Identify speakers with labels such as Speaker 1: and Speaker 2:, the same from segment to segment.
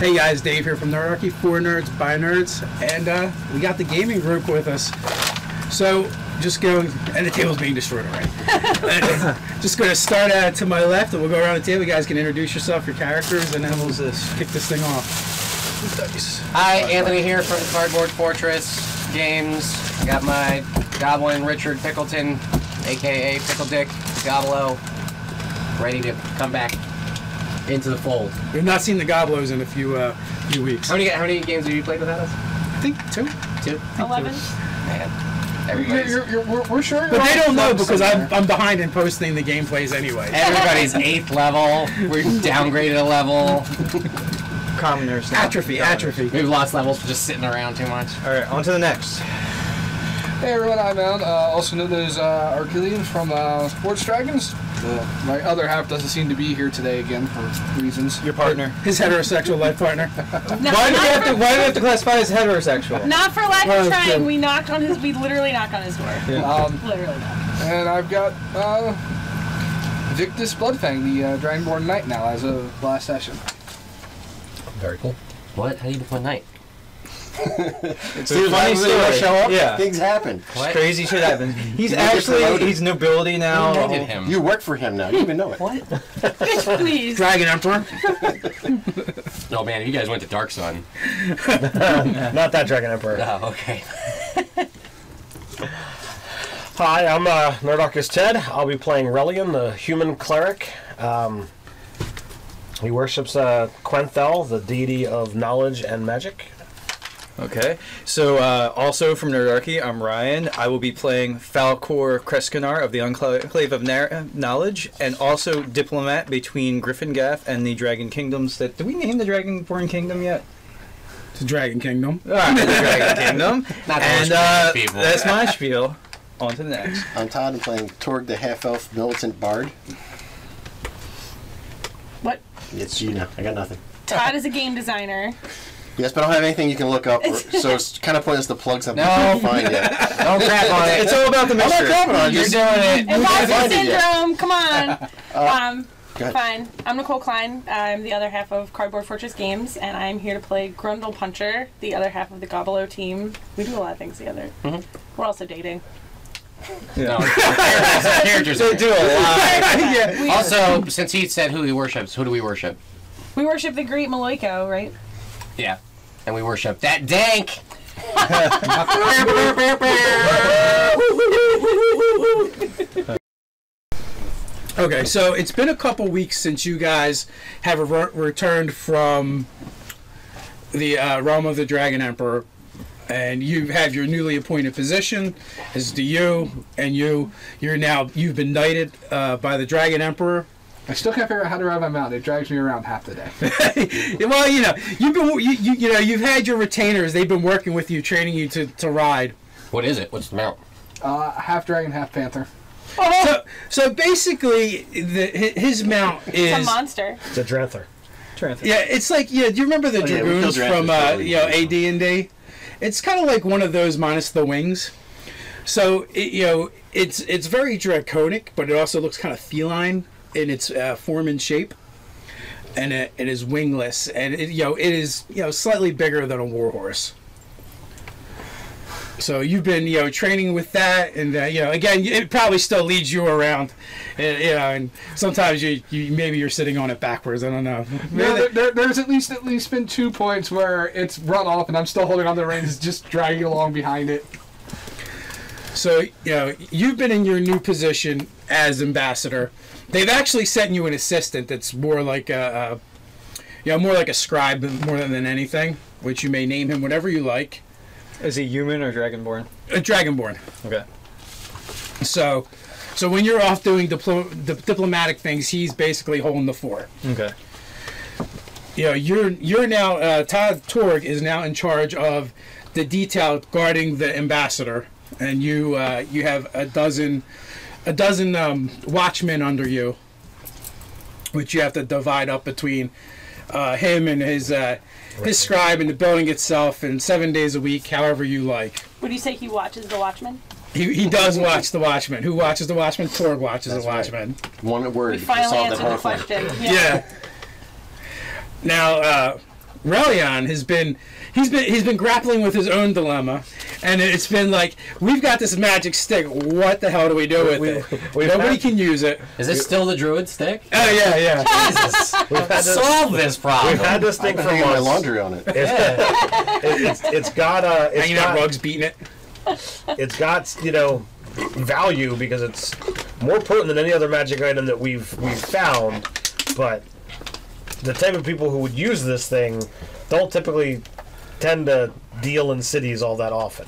Speaker 1: Hey guys, Dave here from Nerdarchy, for nerds, by nerds, and we got the gaming group with us. So, just going, and the table's being destroyed already. Just going to start to my left, and we'll go around the table. You guys can introduce yourself, your characters, and then we'll kick this thing off.
Speaker 2: Hi, Anthony here from Cardboard Fortress Games. I got my Goblin Richard Pickleton, aka Pickle Dick Goblo, ready to come back into the fold.
Speaker 1: We've not seen the Goblos in a few weeks.
Speaker 2: How many games have you played with us?
Speaker 1: I think two.
Speaker 3: 11.
Speaker 2: Man, everybody's
Speaker 3: We're sure.
Speaker 1: But they don't know because I'm behind in posting the gameplays anyway.
Speaker 2: everybody's 8th level. We're downgraded a level.
Speaker 4: Commoners now.
Speaker 1: Atrophy.
Speaker 2: We've lost levels for just sitting around too much.
Speaker 4: All right, on to the next.
Speaker 3: Hey everyone, I'm Alan, also known as Archelian from Sports Dragons. My other half doesn't seem to be here today again for reasons.
Speaker 4: Your partner.
Speaker 1: His heterosexual life partner.
Speaker 4: Why do we have to classify as heterosexual?
Speaker 5: Not for lack of trying. We literally knocked on his door.
Speaker 4: Yeah.
Speaker 5: Literally knocked.
Speaker 3: And I've got Victus Bloodfang, the Dragonborn Knight now, as of last session.
Speaker 2: Very cool. What? How do you define knight?
Speaker 4: It's a funny story.
Speaker 6: Show up,
Speaker 4: yeah.
Speaker 6: things happen.
Speaker 4: Crazy shit happens. He's nobility now.
Speaker 2: Who knighted him?
Speaker 6: You work for him now. You even know it.
Speaker 2: What?
Speaker 5: Please.
Speaker 1: Dragon Emperor.
Speaker 2: Oh man, you guys went to Dark Sun.
Speaker 4: Not that Dragon Emperor.
Speaker 2: Oh, okay.
Speaker 7: Hi, I'm Nerdarchy Ted. I'll be playing Relian, the human cleric. He worships Quenthel, the deity of knowledge and magic.
Speaker 4: Okay, so also from Nerdarchy, I'm Ryan. I will be playing Falcor Kreskinar of the Enclave of Knowledge, and also diplomat between Gryffindor and the Dragon Kingdoms. Did we name the Dragonborn Kingdom yet?
Speaker 1: The Dragon Kingdom.
Speaker 4: All right, the Dragon Kingdom.
Speaker 2: And
Speaker 4: That's my spiel. On to the next.
Speaker 6: I'm Todd. I'm playing Torg, the half-elf militant bard.
Speaker 5: What?
Speaker 6: It's Gina. I got nothing.
Speaker 5: Todd is a game designer.
Speaker 6: Yes, but I don't have anything you can look up, so it's kind of pointless to plug something you
Speaker 2: No.
Speaker 6: can't find yet.
Speaker 2: Don't crap on it.
Speaker 4: It's all about the
Speaker 6: I'm not
Speaker 4: mystery.
Speaker 6: crapping on it.
Speaker 2: You're
Speaker 6: Just,
Speaker 2: doing it.
Speaker 5: Imposter syndrome. Come on.
Speaker 6: go ahead.
Speaker 5: Fine. I'm Nicole Klein. I'm the other half of Cardboard Fortress Games, and I'm here to play Grundle Puncher, the other half of the Goblo team. We do a lot of things together.
Speaker 2: Mm-hmm.
Speaker 5: We're also dating.
Speaker 2: No, characters.
Speaker 4: They do a lot.
Speaker 1: Yeah.
Speaker 2: Also, since he said who he worships, who do we worship?
Speaker 5: We worship the great Maloiko, right?
Speaker 2: Yeah. And we worship that dank.
Speaker 1: Okay, so it's been a couple weeks since you guys have returned from the realm of the Dragon Emperor, and you have your newly appointed position, as do you, and you've been knighted by the Dragon Emperor.
Speaker 3: I still can't figure out how to ride my mount. It drags me around half the day.
Speaker 1: Well, you've had your retainers. They've been working with you, training you to ride.
Speaker 2: What is it? What's the mount?
Speaker 3: Half dragon, half panther.
Speaker 1: So basically, his mount is
Speaker 5: It's a monster.
Speaker 7: It's a Dranther.
Speaker 1: Yeah, it's like do you remember the
Speaker 6: Oh, yeah, we
Speaker 1: dragoons
Speaker 6: killed
Speaker 1: from
Speaker 6: Dranters early.
Speaker 1: AD&D? It's kind of like one of those minus the wings. So it's very draconic, but it also looks kind of feline in its form and shape, and it is wingless, and it is slightly bigger than a warhorse. So you've been training with that, and again, it probably still leads you around, and sometimes maybe you're sitting on it backwards. I don't know.
Speaker 3: No, there's at least been 2 points where it's run off and I'm still holding on to the reins, just dragging along behind it.
Speaker 1: So you've been in your new position as ambassador. They've actually sent you an assistant that's more like a scribe more than anything, which you may name him whatever you like.
Speaker 4: Is he human or dragonborn?
Speaker 1: A dragonborn.
Speaker 4: Okay.
Speaker 1: So when you're off doing diplomatic things, he's basically holding the fort.
Speaker 4: Okay.
Speaker 1: You're now Todd Torg is now in charge of the detail guarding the ambassador, and you have a dozen watchmen under you, which you have to divide up between him and his scribe and the building itself, and 7 days a week, however you like.
Speaker 5: Would you say he watches the Watchmen?
Speaker 1: He does watch the Watchmen. Who watches the Watchmen? Torg watches
Speaker 6: That's
Speaker 1: the Watchmen.
Speaker 6: One word.
Speaker 5: We finally
Speaker 6: solve that
Speaker 5: answered the
Speaker 6: whole thing.
Speaker 5: question.
Speaker 1: Yeah. Now, Relion has been he's been grappling with his own dilemma, and it's been like, we've got this magic stick. What the hell do we do with it? Nobody can use it.
Speaker 2: Is this still the druid stick?
Speaker 1: Oh yeah.
Speaker 2: Jesus, solve this problem.
Speaker 7: We've had this thing for
Speaker 6: hanging my
Speaker 7: months.
Speaker 6: laundry on it.
Speaker 7: It's got
Speaker 1: Hanging out rugs, beating it.
Speaker 7: it's got value because it's more potent than any other magic item that we've found, but the type of people who would use this thing don't typically tend to deal in cities all that often.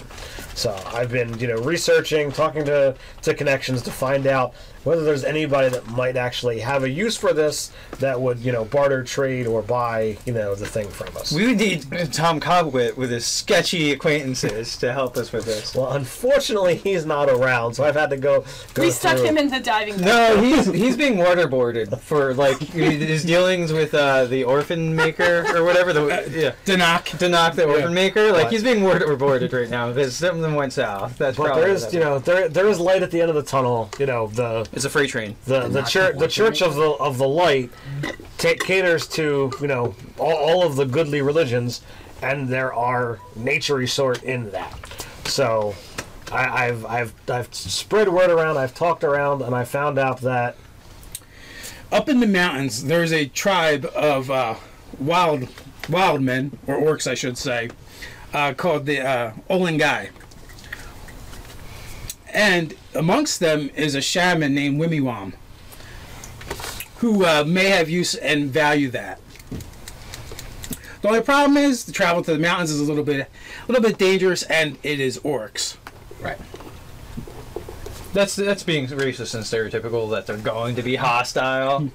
Speaker 7: So I've been researching, talking to connections to find out whether there's anybody that might actually have a use for this that would barter, trade, or buy the thing from us.
Speaker 4: We would need Tom Cobwit with his sketchy acquaintances to help us with this.
Speaker 7: Well, unfortunately, he's not around, so I've had to go
Speaker 5: We stuck
Speaker 7: through.
Speaker 5: him in the diving board.
Speaker 4: No, he's being waterboarded for his dealings with the orphan maker or whatever. Danak, the orphan maker. He's being waterboarded right now because something went south. That's
Speaker 7: But
Speaker 4: probably
Speaker 7: there is there is light at the end of the tunnel.
Speaker 4: It's a freight train.
Speaker 7: The Church of the Light caters to all of the goodly religions, and there are nature sort in that. So I've spread word around. I've talked around, and I found out that
Speaker 1: Up in the mountains, there's a tribe of wild men, or orcs, I should say, called the Ullen-Guy. And amongst them is a shaman named Wimiwam, who may have use and value that. The only problem is the travel to the mountains is a little bit dangerous, and it is orcs.
Speaker 2: Right.
Speaker 4: That's being racist and stereotypical that they're going to be hostile.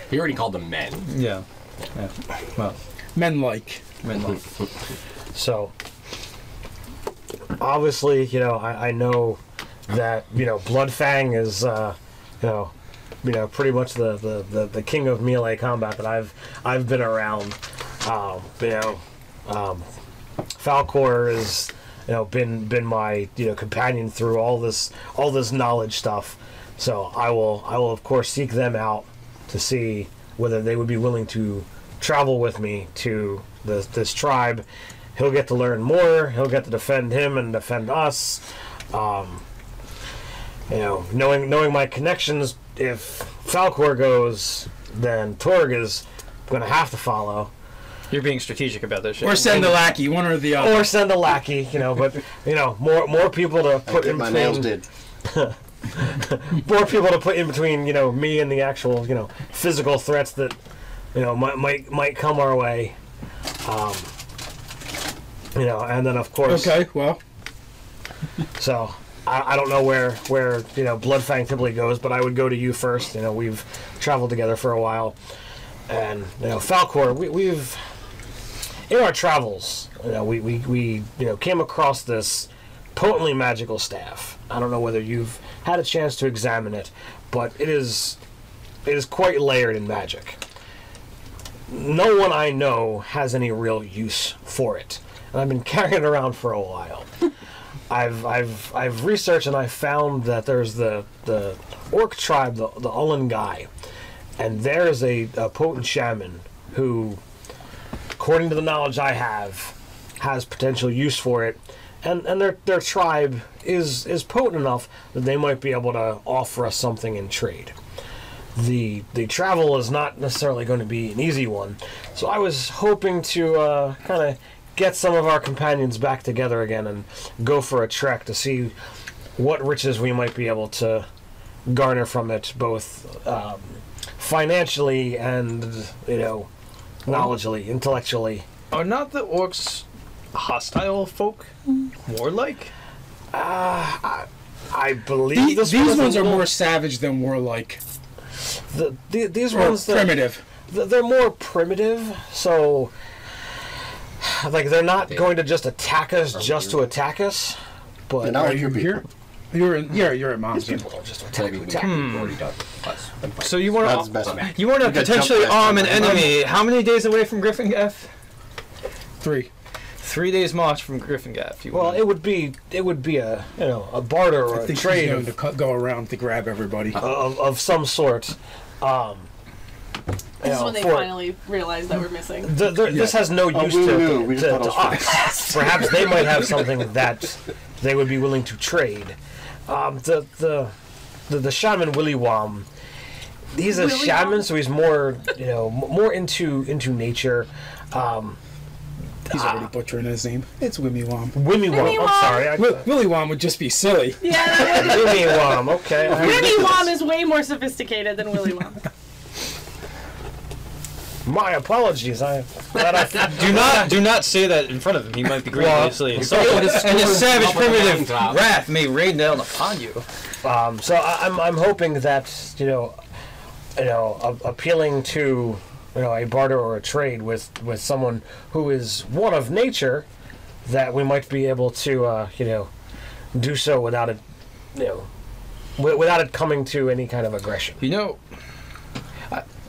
Speaker 2: He already called them men.
Speaker 4: Yeah. Well,
Speaker 1: Men-like.
Speaker 7: so. Obviously, I know that Bloodfang is pretty much the king of melee combat that I've been around. Falcor has been my companion through all this knowledge stuff. So I will of course seek them out to see whether they would be willing to travel with me to this tribe. He'll get to learn more. He'll get to defend him and defend us. Knowing my connections, if Falcor goes, then Torg is going to have to follow.
Speaker 4: you're being strategic about this shit.
Speaker 1: Or send a lackey, one or the other.
Speaker 7: Or send a lackey, but more people to put in
Speaker 6: my nails
Speaker 7: between.
Speaker 6: did.
Speaker 7: More people to put in between, me and the actual, physical threats that, might come our way. And then of course.
Speaker 1: Okay, well.
Speaker 7: So I don't know where Bloodfang typically goes, but I would go to you first. We've traveled together for a while, and Falcor, we've in our travels, we came across this potently magical staff. I don't know whether you've had a chance to examine it, but it is quite layered in magic. No one I know has any real use for it, and I've been carrying it around for a while. I've researched and I found that there's the orc tribe, the Ullen-Guy, and there's a potent shaman who, according to the knowledge I have, has potential use for it, and their tribe is potent enough that they might be able to offer us something in trade. The travel is not necessarily going to be an easy one, so I was hoping to kind of get some of our companions back together again and go for a trek to see what riches we might be able to garner from it, both financially and knowledgeably, intellectually.
Speaker 4: Are not the orcs hostile folk? Warlike?
Speaker 7: I believe
Speaker 1: These ones are more savage than warlike.
Speaker 7: These
Speaker 1: Or
Speaker 7: ones
Speaker 1: primitive.
Speaker 7: They're more primitive, so they're not going to just attack us just to attack us. But
Speaker 6: Not like your
Speaker 1: Here?
Speaker 6: people.
Speaker 1: You're at mom's.
Speaker 7: people don't just attack.
Speaker 2: Already done.
Speaker 4: So you
Speaker 6: That's
Speaker 4: want
Speaker 6: the
Speaker 4: to
Speaker 6: best.
Speaker 4: you want to
Speaker 6: You got
Speaker 4: potentially
Speaker 6: jump
Speaker 4: arm an
Speaker 6: fast.
Speaker 4: enemy? How many days away from Griffin Gaff?
Speaker 1: 3.
Speaker 4: 3 days march from Griffin Gaff.
Speaker 7: Well, it would be a a barter or
Speaker 1: I
Speaker 7: a
Speaker 1: think
Speaker 7: trade
Speaker 1: she's going to go around to grab everybody.
Speaker 7: of some sort.
Speaker 5: This is when they finally realized that we're missing.
Speaker 7: This has no use to us. Perhaps they might have something that they would be willing to trade. The shaman Willy Wom, he's a shaman, so he's more more into nature.
Speaker 1: He's already butchering his name. It's Wimmy Wom.
Speaker 7: Wimmy Wom. I'm sorry.
Speaker 1: Willy Wom would just be silly.
Speaker 5: Yeah.
Speaker 7: Wimmy Wom. Okay.
Speaker 5: Wimmy Wom is way more sophisticated than Willy Wom.
Speaker 7: My apologies.
Speaker 4: Do not say that in front of him. He might be grievously insulted, and his savage primitive wrath may rain down upon you.
Speaker 7: So I'm hoping that appealing to a barter or a trade with someone who is one of nature, that we might be able to do so without it without it coming to any kind of aggression.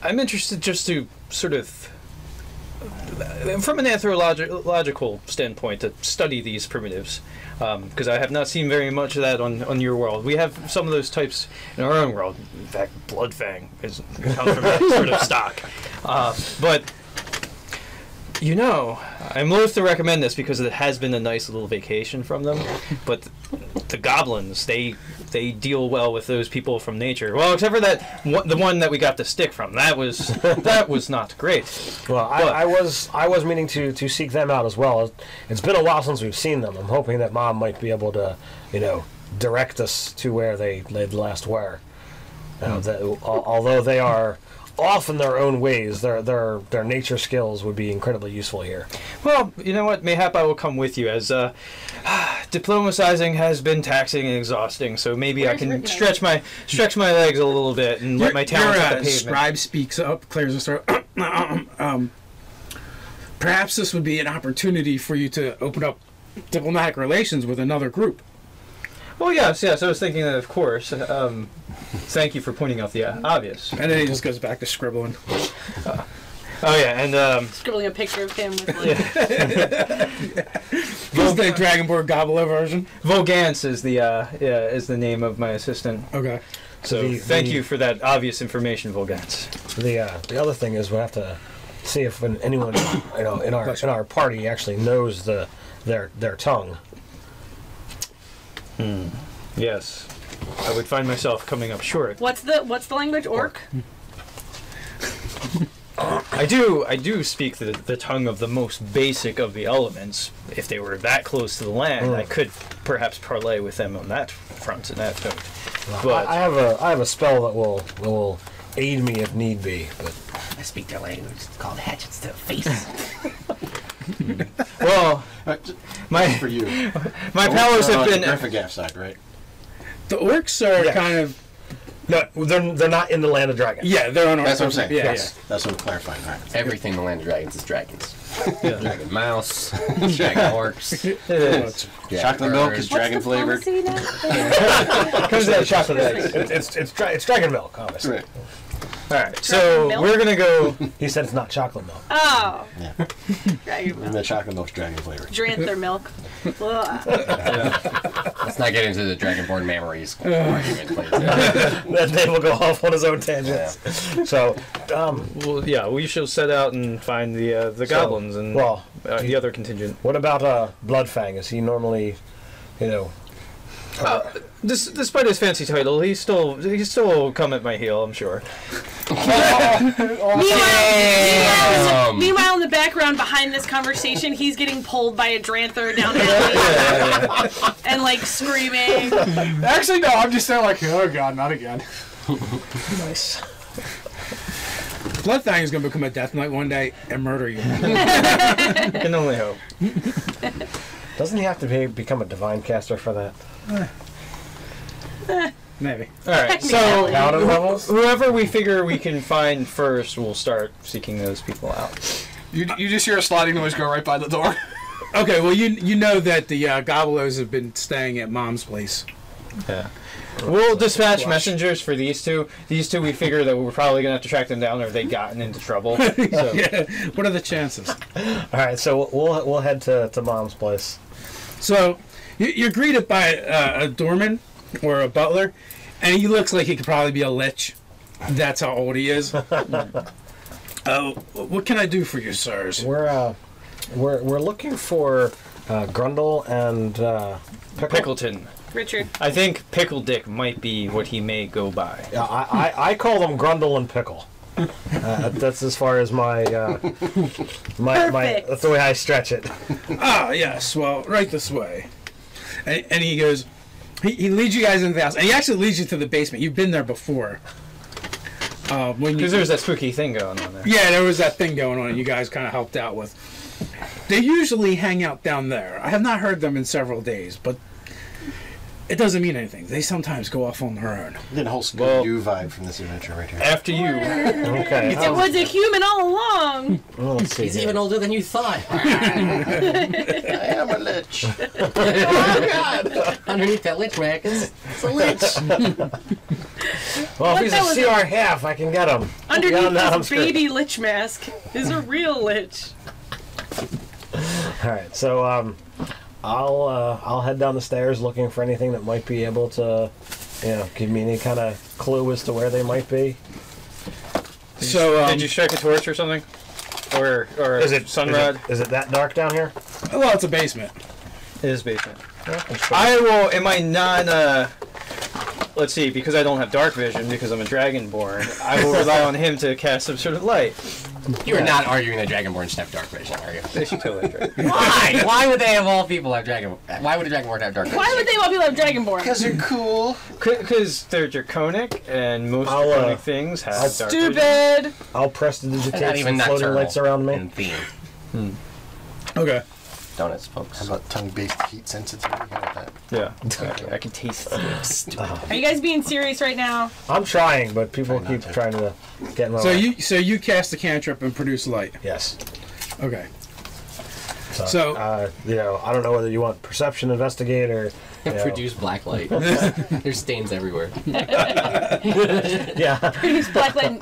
Speaker 4: I'm interested just to sort of, from an anthropological standpoint, to study these primitives, because I have not seen very much of that on your world. We have some of those types in our own world. In fact, Bloodfang comes from that sort of stock. But I'm loath to recommend this because it has been a nice little vacation from them. But the goblins, they deal well with those people from nature. Well, except for the one that we got the stick from. That was not great.
Speaker 7: Well, I was meaning to seek them out as well. It's been a while since we've seen them. I'm hoping that Mom might be able to, direct us to where they last were. Although they are off in their own ways, their nature skills would be incredibly useful here.
Speaker 4: Well, you know what? Mayhap I will come with you, as diplomatizing has been taxing and exhausting. So maybe I can stretch my legs a little bit and let my talents hit the pavement.
Speaker 1: Scribe speaks up, clears the start. Perhaps this would be an opportunity for you to open up diplomatic relations with another group.
Speaker 4: Well, yes. I was thinking that, of course. Thank you for pointing out the obvious.
Speaker 1: And then he just goes back to scribbling.
Speaker 4: And
Speaker 5: scribbling a picture of him with
Speaker 1: the Dragonborn Gobble version.
Speaker 4: Volgance is the name of my assistant.
Speaker 1: Okay.
Speaker 4: So thank you for that obvious information, Volgance.
Speaker 7: The other thing is we'll have to see if anyone in our party actually knows their tongue.
Speaker 4: Yes, I would find myself coming up short.
Speaker 5: What's the language? Orc?
Speaker 4: I do speak the tongue of the most basic of the elements. If they were that close to the land, I could perhaps parlay with them on that front and that note.
Speaker 7: But I have a spell that will aid me if need be. But
Speaker 2: I speak their language. It's called hatchets to the face.
Speaker 4: Well,
Speaker 6: for you.
Speaker 4: My powers have been.
Speaker 6: Griffin side, right?
Speaker 1: The orcs are kind of.
Speaker 7: No, they're not in the land of dragons.
Speaker 1: Yeah, they're on.
Speaker 6: That's what I'm saying.
Speaker 1: Yeah,
Speaker 6: That's what I'm clarifying. Right.
Speaker 2: Everything in the land of dragons is dragons. Dragon mouse, dragon orcs.
Speaker 4: It is.
Speaker 6: Chocolate milk is dragon flavored.
Speaker 7: Comes out of chocolate eggs. It's dragon milk, obviously.
Speaker 6: Right.
Speaker 4: All right, so we're gonna go.
Speaker 7: He said it's not chocolate milk.
Speaker 5: Oh.
Speaker 6: Yeah.
Speaker 5: Dragon milk.
Speaker 6: And the chocolate milk's dragon flavored.
Speaker 5: Dranther milk.
Speaker 2: Let's not get into the dragonborn memories argument, please.
Speaker 7: That name will go off on his own tangents. Yeah. So,
Speaker 4: we shall set out and find the goblins and the other contingent.
Speaker 7: What about Bloodfang? Is he normally,
Speaker 4: Despite his fancy title, he still come at my heel, I'm sure.
Speaker 5: Meanwhile, in the background behind this conversation, he's getting pulled by a Dranther down alley and screaming.
Speaker 3: Actually, no. I'm just there oh god, not again.
Speaker 1: Nice. Bloodfang is going to become a Death Knight one day and murder you.
Speaker 4: Can only hope.
Speaker 7: Doesn't he have to become a divine caster for that?
Speaker 1: Maybe.
Speaker 4: All right, so whoever we figure we can find first, we'll start seeking those people out.
Speaker 3: You just hear a sliding noise go right by the door.
Speaker 1: Okay, well you know that the Gobblos have been staying at Mom's place.
Speaker 4: Yeah. We'll dispatch messengers for these two. These two, we figure that we're probably gonna have to track them down, or they've gotten into trouble. So.
Speaker 1: Yeah. What are the chances?
Speaker 7: All right, so we'll head to Mom's place.
Speaker 1: So you're greeted by a doorman or a butler, and he looks like he could probably be a lich. That's how old he is. What can I do for you, sirs?
Speaker 7: We're looking for Grundle and
Speaker 4: Pickleton.
Speaker 5: Richard.
Speaker 4: I think Pickle Dick might be what he may go by.
Speaker 7: Yeah, I call them Grundle and Pickle. That's as far as my that's the way I stretch it.
Speaker 1: Ah, yes. Well, right this way. And he goes, he leads you guys into the house, and he actually leads you to the basement. You've been there before.
Speaker 4: Because there's that spooky thing going on there.
Speaker 1: Yeah, there was that thing going on, and you guys kind of helped out with. They usually hang out down there. I have not heard them in several days, but it doesn't mean anything. They sometimes go off on their own.
Speaker 6: Get a whole Scooby-Doo vibe from this adventure right here.
Speaker 4: After you.
Speaker 7: Okay.
Speaker 5: It was a human all along.
Speaker 7: Well, let's see.
Speaker 2: He's
Speaker 7: here.
Speaker 2: even older than you thought.
Speaker 6: I am a lich.
Speaker 2: Oh, God. Underneath that lich rack is a lich.
Speaker 7: Well,
Speaker 5: What
Speaker 7: if he's
Speaker 5: that
Speaker 7: a
Speaker 5: was
Speaker 7: CR half, I can get him.
Speaker 5: Underneath
Speaker 7: Beyond that, I'm
Speaker 5: this
Speaker 7: screwed.
Speaker 5: baby lich mask is a real lich.
Speaker 7: All right, so I'll head down the stairs looking for anything that might be able to, give me any kind of clue as to where they might be.
Speaker 1: So,
Speaker 4: Did you strike a torch or something? Or
Speaker 7: Is it
Speaker 4: sunrod?
Speaker 7: Is it that dark down here?
Speaker 1: well, it's a basement.
Speaker 4: It is basement. I will, in my let's see, because I don't have dark vision, because I'm a dragonborn, I will rely on him to cast some sort of light.
Speaker 2: You are not arguing that Dragonborn should have dark vision, are you?
Speaker 4: They should totally have dragon.
Speaker 2: Why? Why would they of all people have Dragon? Why would a Dragonborn have dark vision?
Speaker 5: Why would they want people to have Dragonborn?
Speaker 6: Because they're cool.
Speaker 4: Because they're draconic, and most
Speaker 7: I'll,
Speaker 4: draconic things have dark vision.
Speaker 5: Stupid.
Speaker 7: I'll prestidigitate
Speaker 2: Not even
Speaker 7: some floating
Speaker 2: nocturnal
Speaker 7: lights around me.
Speaker 2: in theme.
Speaker 1: Okay.
Speaker 2: Donuts, folks.
Speaker 6: How about tongue-based heat sensitivity? How about that?
Speaker 4: Yeah. I can taste it.
Speaker 5: Are you guys being serious right now?
Speaker 7: I'm trying, but people keep trying to get in my way.
Speaker 1: So you cast the cantrip and produce light.
Speaker 7: Yes.
Speaker 1: Okay.
Speaker 7: So,
Speaker 1: So-
Speaker 7: I don't know whether you want perception, investigate, or
Speaker 2: Produce black light. There's stains everywhere.
Speaker 7: yeah.
Speaker 5: Produce black light.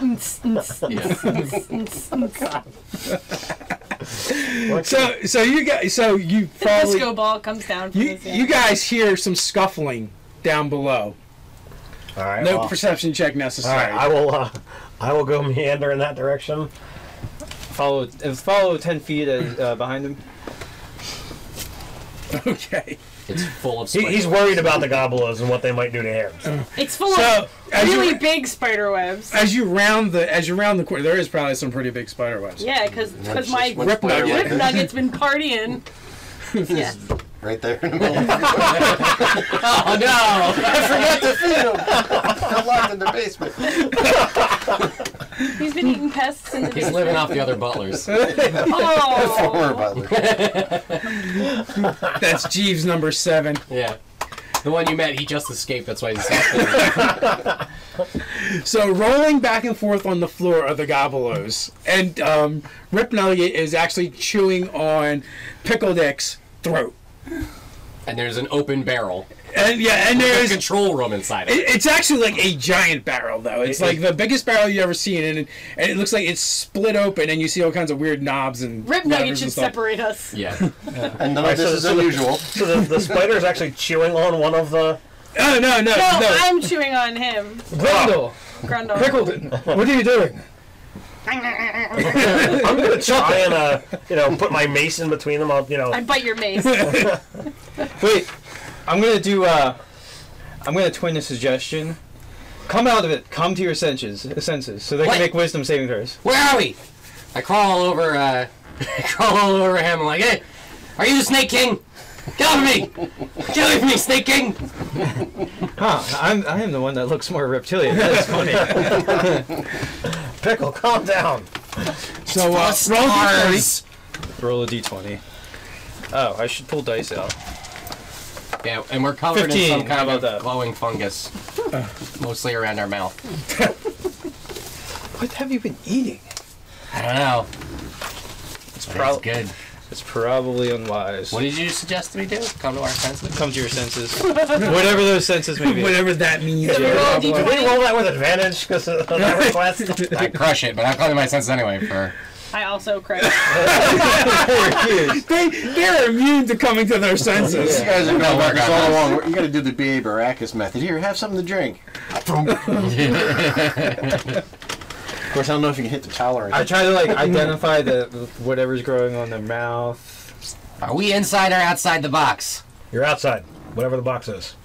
Speaker 1: So you guys, you
Speaker 5: The
Speaker 1: probably
Speaker 5: disco ball comes down from his
Speaker 1: you guys hear some scuffling down below.
Speaker 7: All right.
Speaker 1: No
Speaker 7: well,
Speaker 1: perception check
Speaker 7: all
Speaker 1: necessary.
Speaker 7: right. I will go meander in that direction.
Speaker 4: Follow 10 feet behind him.
Speaker 1: Okay.
Speaker 2: It's full of
Speaker 7: He's worried about the goblins and what they might do to him.
Speaker 5: It's full
Speaker 1: So
Speaker 5: of
Speaker 1: as
Speaker 5: really
Speaker 1: you
Speaker 5: big spider webs.
Speaker 1: as you round the corner, there is probably some pretty big spider webs.
Speaker 5: Yeah, because my
Speaker 6: One
Speaker 1: Rip
Speaker 6: spider
Speaker 1: nugget.
Speaker 6: web
Speaker 5: Rip Nugget's been partying. Yeah.
Speaker 6: right there in the middle.
Speaker 2: Oh no!
Speaker 6: I forgot to feed him. They're locked in the basement.
Speaker 5: He's been eating pests in the
Speaker 2: He's
Speaker 5: basement.
Speaker 2: living off the other butlers.
Speaker 5: Oh.
Speaker 6: Former butler.
Speaker 1: That's Jeeves number 7.
Speaker 2: Yeah. The one you met, he just escaped. That's why he's escaping.
Speaker 1: So rolling back and forth on the floor are the gobelos, and Rip Nugget is actually chewing on Pickle Dick's throat.
Speaker 2: And there's an open barrel.
Speaker 1: And
Speaker 2: There's a
Speaker 1: there's
Speaker 2: control room inside it.
Speaker 1: it's actually like a giant barrel, though. It's like the biggest barrel you've ever seen, and it looks like it's split open, and you see all kinds of weird knobs and
Speaker 5: Rip
Speaker 1: levers
Speaker 5: Nugget
Speaker 1: and
Speaker 5: should
Speaker 1: stuff.
Speaker 5: separate us.
Speaker 2: Yeah.
Speaker 6: And none of this is unusual.
Speaker 7: So the spider is actually chewing on one of the.
Speaker 1: Oh no!
Speaker 5: No, I'm chewing on him.
Speaker 1: Grundle,
Speaker 5: Grundle.
Speaker 1: Pickleton, what are you doing?
Speaker 7: I'm gonna try and put my mace in between them.
Speaker 5: I bite your mace.
Speaker 4: Wait, I'm gonna twin a suggestion. Come out of it. Come to your senses, so they
Speaker 2: What?
Speaker 4: can make wisdom saving throws.
Speaker 2: Where are we? I crawl all over. I crawl all over him. I'm like, hey, are you the Snake King? Get off of me! Get away from me, Snake King!
Speaker 4: I am the one that looks more reptilian. That's funny.
Speaker 7: Pickle, calm down.
Speaker 1: So roll
Speaker 2: Stars!
Speaker 4: Roll a d20. Oh, I should pull dice out.
Speaker 2: Yeah, and we're covered
Speaker 4: 15,
Speaker 2: in some
Speaker 4: how
Speaker 2: kind
Speaker 4: about
Speaker 2: of
Speaker 4: that?
Speaker 2: glowing fungus. Mostly around our mouth.
Speaker 4: What have you been eating?
Speaker 2: I don't know.
Speaker 4: It's
Speaker 2: It's good.
Speaker 4: It's probably unwise.
Speaker 2: What did you suggest we do? Come to our senses?
Speaker 4: Come to your senses. Whatever those senses may be.
Speaker 1: whatever that means.
Speaker 5: So we roll a
Speaker 7: Did we
Speaker 5: d20.
Speaker 7: roll that with advantage because of that request?
Speaker 2: I crush it, but I'm calling my senses anyway for...
Speaker 5: I also crush.
Speaker 1: They're immune to coming to their senses.
Speaker 6: You guys are going back all along. You got to do the B.A. Baracus method. Here, have something to drink. course, I don't know if you can hit the tolerance.
Speaker 4: I try to like identify the whatever's growing on their mouth.
Speaker 2: Are we inside or outside the box?
Speaker 7: You're outside, whatever the box is.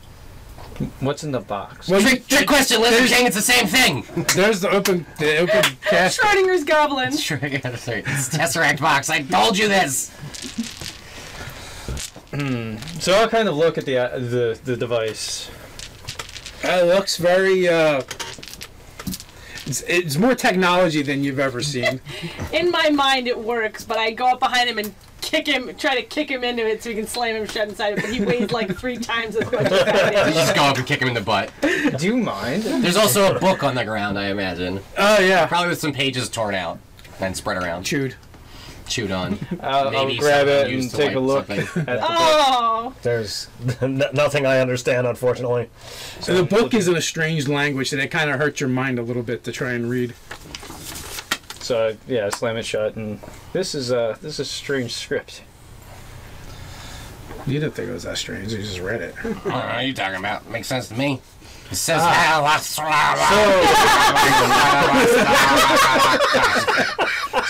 Speaker 4: What's in the box?
Speaker 1: Well,
Speaker 2: Trick question, Lizard King. It's the same thing.
Speaker 1: There's the open cast.
Speaker 5: Schrodinger's goblin.
Speaker 2: It's Tesseract box. I told you this.
Speaker 4: So I'll kind of look at the device.
Speaker 1: It looks very. It's more technology than you've ever seen.
Speaker 5: In my mind, it works, but I go up behind him and try to kick him into it so we can slam him shut inside it, but he weighs like 3 times as much as I
Speaker 2: You
Speaker 5: do.
Speaker 2: just go up and kick him in the butt.
Speaker 4: Do you mind?
Speaker 2: There's also a book on the ground, I imagine.
Speaker 1: Oh yeah,
Speaker 2: Probably with some pages torn out and spread around.
Speaker 1: chewed.
Speaker 2: Chewed on.
Speaker 4: I'll
Speaker 2: Maybe
Speaker 4: grab
Speaker 2: someone
Speaker 4: it and
Speaker 2: used to
Speaker 4: take a
Speaker 2: wipe
Speaker 4: look
Speaker 2: something.
Speaker 4: at the book.
Speaker 5: Oh!
Speaker 7: There's nothing I understand, unfortunately.
Speaker 1: So the book is in a strange language, and it kind of hurts your mind a little bit to try and read.
Speaker 4: So yeah, I slam it shut, and this is strange script.
Speaker 1: You didn't think it was that strange. You just read it.
Speaker 2: What are you talking about? Makes sense to me. It says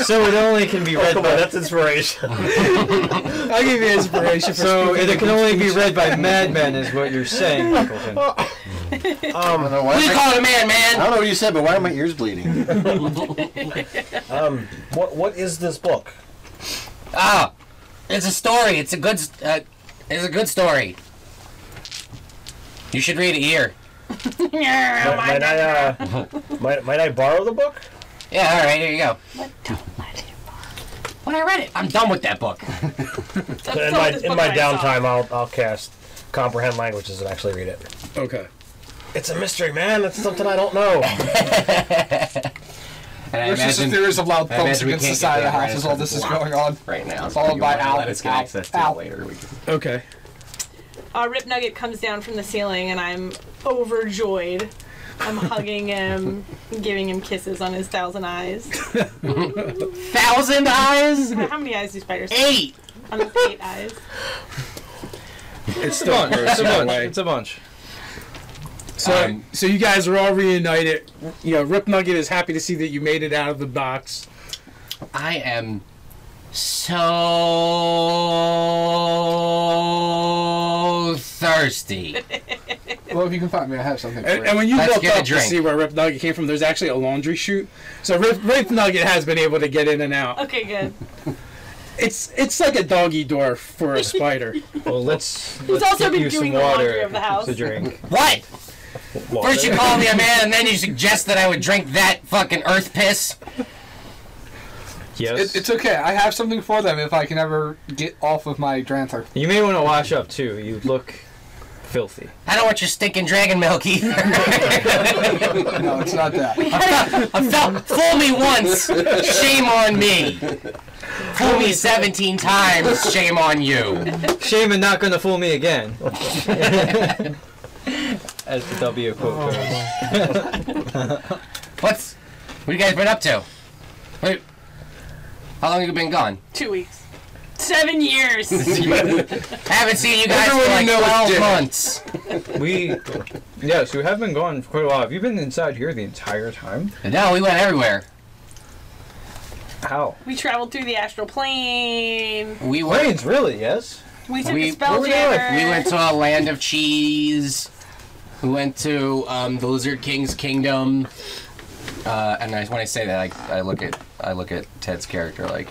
Speaker 4: So it only can be read
Speaker 7: Come
Speaker 4: by.
Speaker 7: on, that's inspiration.
Speaker 1: I'll give you inspiration for
Speaker 4: So
Speaker 1: speaking
Speaker 4: it can only be read by madmen, is what you're saying, Pickleton.
Speaker 6: I don't know why.
Speaker 2: What do you call it, a man,
Speaker 6: I
Speaker 2: man?
Speaker 6: don't know what you said, but why are my ears bleeding?
Speaker 7: What is this book?
Speaker 2: Ah, it's a story. It's a good story. You should read it here.
Speaker 7: Might I borrow the book?
Speaker 2: Yeah, all right, here you go.
Speaker 5: Don't let him.
Speaker 2: When I read it, I'm done with that book.
Speaker 7: In my downtime, I'll cast comprehend languages and actually read it.
Speaker 1: Okay.
Speaker 7: It's a mystery, man. It's something I don't know.
Speaker 2: And I
Speaker 3: There's just a
Speaker 2: imagine
Speaker 3: series of loud
Speaker 2: I
Speaker 3: thumps
Speaker 2: imagine we
Speaker 3: against the
Speaker 2: can't
Speaker 3: side of the
Speaker 2: get
Speaker 3: house as all this is going on.
Speaker 2: right now.
Speaker 3: Followed by Al.
Speaker 2: Let us get
Speaker 3: Al.
Speaker 2: access to
Speaker 3: Al.
Speaker 2: it later. We can...
Speaker 1: Okay.
Speaker 5: Rip Nugget comes down from the ceiling, and I'm overjoyed. I'm hugging him, giving him kisses on his 1,000 eyes.
Speaker 2: 1,000 eyes?
Speaker 5: How many eyes do spiders have?
Speaker 2: 8.
Speaker 5: On the 8 eyes.
Speaker 1: It's still
Speaker 4: It's a
Speaker 1: that
Speaker 4: bunch.
Speaker 1: way.
Speaker 4: It's a bunch.
Speaker 1: So, so you guys are all reunited. You know, Rip Nugget is happy to see that you made it out of the box.
Speaker 2: I am so thirsty.
Speaker 3: Well, if you can find me, I have something for you.
Speaker 1: And when you
Speaker 2: Let's
Speaker 1: look
Speaker 2: get a
Speaker 1: up to
Speaker 2: drink.
Speaker 1: see where Rip Nugget came from, there's actually a laundry chute. So Rip Nugget has been able to get in and out.
Speaker 5: Okay, good.
Speaker 1: It's like a doggy door for a spider.
Speaker 4: Well, let's
Speaker 5: also
Speaker 4: get
Speaker 5: been
Speaker 4: you some
Speaker 5: doing the laundry
Speaker 4: water
Speaker 5: of the house.
Speaker 4: to drink.
Speaker 2: What?
Speaker 4: Water.
Speaker 2: First you call me a man, and then you suggest that I would drink that fucking earth piss?
Speaker 4: Yes.
Speaker 3: It's okay. I have something for them if I can ever get off of my Dranther.
Speaker 4: You may want to wash up too. You look filthy.
Speaker 2: I don't want your stinking dragon milk either.
Speaker 3: No, it's not that.
Speaker 2: Fool me once, shame on me. Fool me 17 times, shame on you.
Speaker 4: Shaman not gonna fool me again. As the W quote goes.
Speaker 2: What you guys been up to? Wait, how long have you been gone?
Speaker 5: 2 weeks. 7 years.
Speaker 2: I haven't seen you guys for like 12 months.
Speaker 4: Yes, we have been gone for quite a while. Have you been inside here the entire time?
Speaker 2: No, we went everywhere.
Speaker 4: How?
Speaker 5: We traveled through the astral plane.
Speaker 2: We went.
Speaker 4: Planes, really? Yes.
Speaker 5: We took
Speaker 2: We-
Speaker 5: a spelljammer.
Speaker 2: We went to a land of cheese. We went to the Lizard King's kingdom. And when I say that, I look at Ted's character like,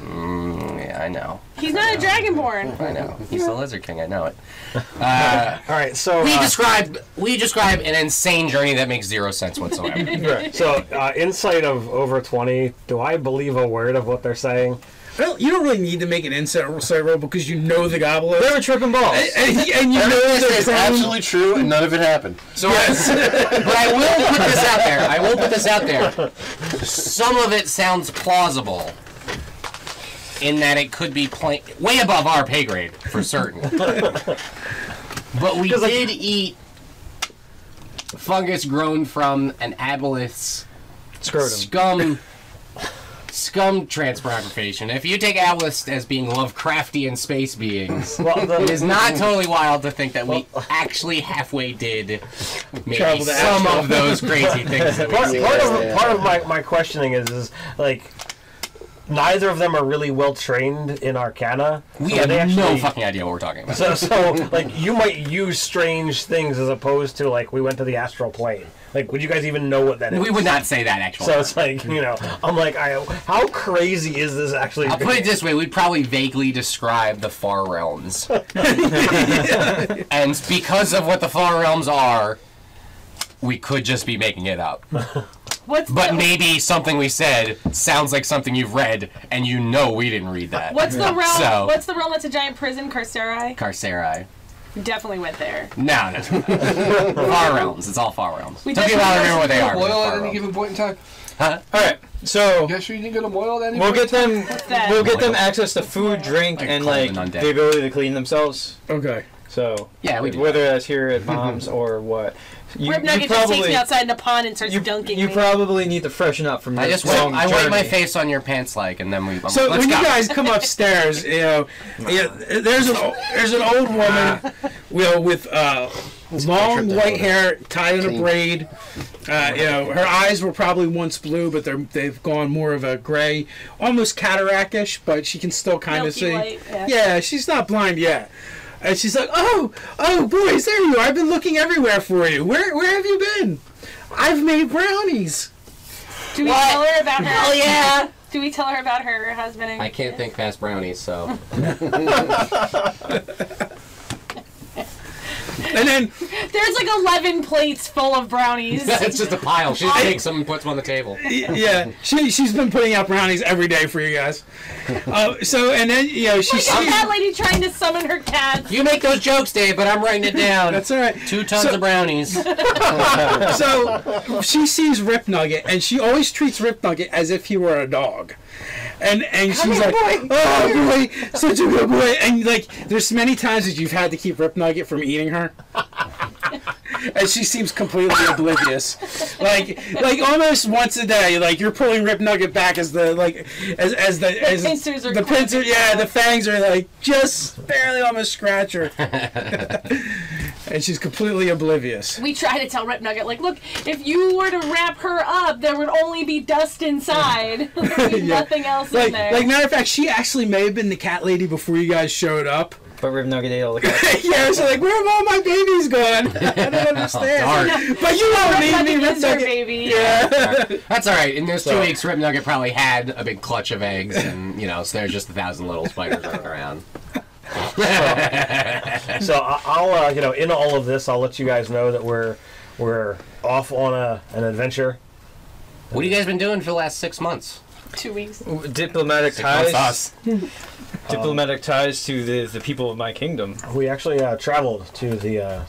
Speaker 2: yeah, I know.
Speaker 5: He's not a dragonborn.
Speaker 2: I know. He's the Lizard King. I know it.
Speaker 7: All right, so
Speaker 2: We describe an insane journey that makes 0 sense whatsoever.
Speaker 4: Right.
Speaker 7: so insight of over 20. Do I believe a word of what they're saying?
Speaker 1: Well, you don't really need to make an insight roll because you know the goblin.
Speaker 4: They were tripping balls.
Speaker 1: And you know
Speaker 6: This
Speaker 1: they're
Speaker 6: is
Speaker 1: prone.
Speaker 6: absolutely true, and none of it happened.
Speaker 2: So, but I will put this out there. Some of it sounds plausible in that it could be way above our pay grade, for certain. But we did eat fungus grown from an aboleth's
Speaker 4: Scrotum.
Speaker 2: scum transmogrification. If you take Atlas as being Lovecraftian space beings,
Speaker 7: Well,
Speaker 2: it is not totally wild to think that we actually halfway did maybe
Speaker 1: Travel to
Speaker 2: some
Speaker 1: Astro.
Speaker 2: of those crazy things that we
Speaker 7: part,
Speaker 2: see.
Speaker 7: part of my questioning is like neither of them are really well trained in Arcana.
Speaker 2: We
Speaker 7: so
Speaker 2: have
Speaker 7: they
Speaker 2: no
Speaker 7: actually-
Speaker 2: fucking idea what we're talking about.
Speaker 7: So like you might use strange things as opposed to like we went to the astral plane. Like, would you guys even know what that is?
Speaker 2: We would not say that, actually.
Speaker 7: So it's like, you know, I'm like, how crazy is this actually?
Speaker 2: I'll put it this way, we'd probably vaguely describe the Far Realms. And because of what the Far Realms are, we could just be making it up. But maybe something we said sounds like something you've read, and you know we didn't read that.
Speaker 5: What's the realm?
Speaker 2: So-
Speaker 5: What's the realm that's a giant prison? Carcerai?
Speaker 2: Carcerai.
Speaker 5: We definitely went there.
Speaker 2: No. Far Realms. It's all Far Realms.
Speaker 5: We
Speaker 2: Took me a while to remember what they are. but
Speaker 3: Moyle
Speaker 2: they're
Speaker 3: at
Speaker 2: Far
Speaker 3: any
Speaker 2: Realms.
Speaker 3: given point in time.
Speaker 2: Huh?
Speaker 1: All right, so
Speaker 3: Yeah, sure you didn't go to Moyle at any
Speaker 4: we'll
Speaker 3: point.
Speaker 4: get them.
Speaker 5: that?
Speaker 4: We'll get them access to food, drink,
Speaker 2: Like
Speaker 4: and
Speaker 2: call
Speaker 4: like
Speaker 2: them undead.
Speaker 4: the ability to clean themselves.
Speaker 1: okay.
Speaker 4: So
Speaker 2: Yeah, we do
Speaker 4: whether that's here at Mom's or what,
Speaker 5: Rip Nugget just takes me outside in a pond and starts dunking
Speaker 4: you
Speaker 5: me.
Speaker 4: probably need to freshen up from
Speaker 2: I
Speaker 4: this
Speaker 2: just
Speaker 4: long
Speaker 2: wipe
Speaker 4: journey.
Speaker 2: my face on your pants, like, and then we.
Speaker 1: So
Speaker 2: let's
Speaker 1: when
Speaker 2: go.
Speaker 1: you guys come upstairs, there's an old woman, with long white hair tied in a braid. Her eyes were probably once blue, but they've gone more of a gray, almost cataractish, but she can still kind of
Speaker 5: Milky
Speaker 1: see.
Speaker 5: white, yeah.
Speaker 1: Yeah, she's not blind yet. And she's like, oh, boys, there you are. I've been looking everywhere for you. Where have you been? I've made brownies.
Speaker 5: Do we tell her about her?
Speaker 2: Hell yeah!
Speaker 5: Do we tell her about her husband? And
Speaker 2: I can't think past brownies, so.
Speaker 1: And then,
Speaker 5: There's like 11 plates full of brownies.
Speaker 2: It's just a pile. She just takes them and puts them on the table.
Speaker 1: yeah, she's been putting out brownies every day for you guys. And then, she
Speaker 5: Like a
Speaker 1: sees...
Speaker 5: cat lady trying to summon her cats.
Speaker 2: You make those jokes, Dave, but I'm writing it down.
Speaker 1: That's all right.
Speaker 2: 2 tons of brownies.
Speaker 1: So she sees Rip Nugget, and she always treats Rip Nugget as if he were a dog. And she's like, oh boy, such a good boy. And like, there's many times that you've had to keep Rip Nugget from eating her. And she seems completely oblivious. Like almost once a day, like you're pulling Rip Nugget back as the
Speaker 5: pincers are
Speaker 1: the pincer,
Speaker 5: clamping
Speaker 1: yeah,
Speaker 5: down.
Speaker 1: the fangs are like just barely almost scratch her. And she's completely oblivious.
Speaker 5: We try to tell Rip Nugget, like, look, if you were to wrap her up, there would only be dust inside. There'd be nothing else in there.
Speaker 1: Like matter of fact, she actually may have been the cat lady before you guys showed up.
Speaker 4: But Rip Nugget ate all the cats.
Speaker 1: Yeah, so like, where have all my babies gone? I don't understand.
Speaker 2: Dark.
Speaker 1: But you don't
Speaker 5: Rip
Speaker 1: need me,
Speaker 5: Nugget
Speaker 1: Rip
Speaker 5: is her
Speaker 1: Nugget.
Speaker 5: baby.
Speaker 1: Yeah.
Speaker 2: That's all right. In those 2 weeks, Rip Nugget probably had a big clutch of eggs, and so there's just 1,000 little spiders running around.
Speaker 7: So I'll in all of this, I'll let you guys know that we're off on an adventure.
Speaker 2: What have you guys been doing for the last 6 months?
Speaker 5: 2 weeks.
Speaker 4: Diplomatic
Speaker 2: 6 months
Speaker 4: ties.
Speaker 2: us.
Speaker 4: Diplomatic ties to the people of my kingdom.
Speaker 7: We actually traveled to the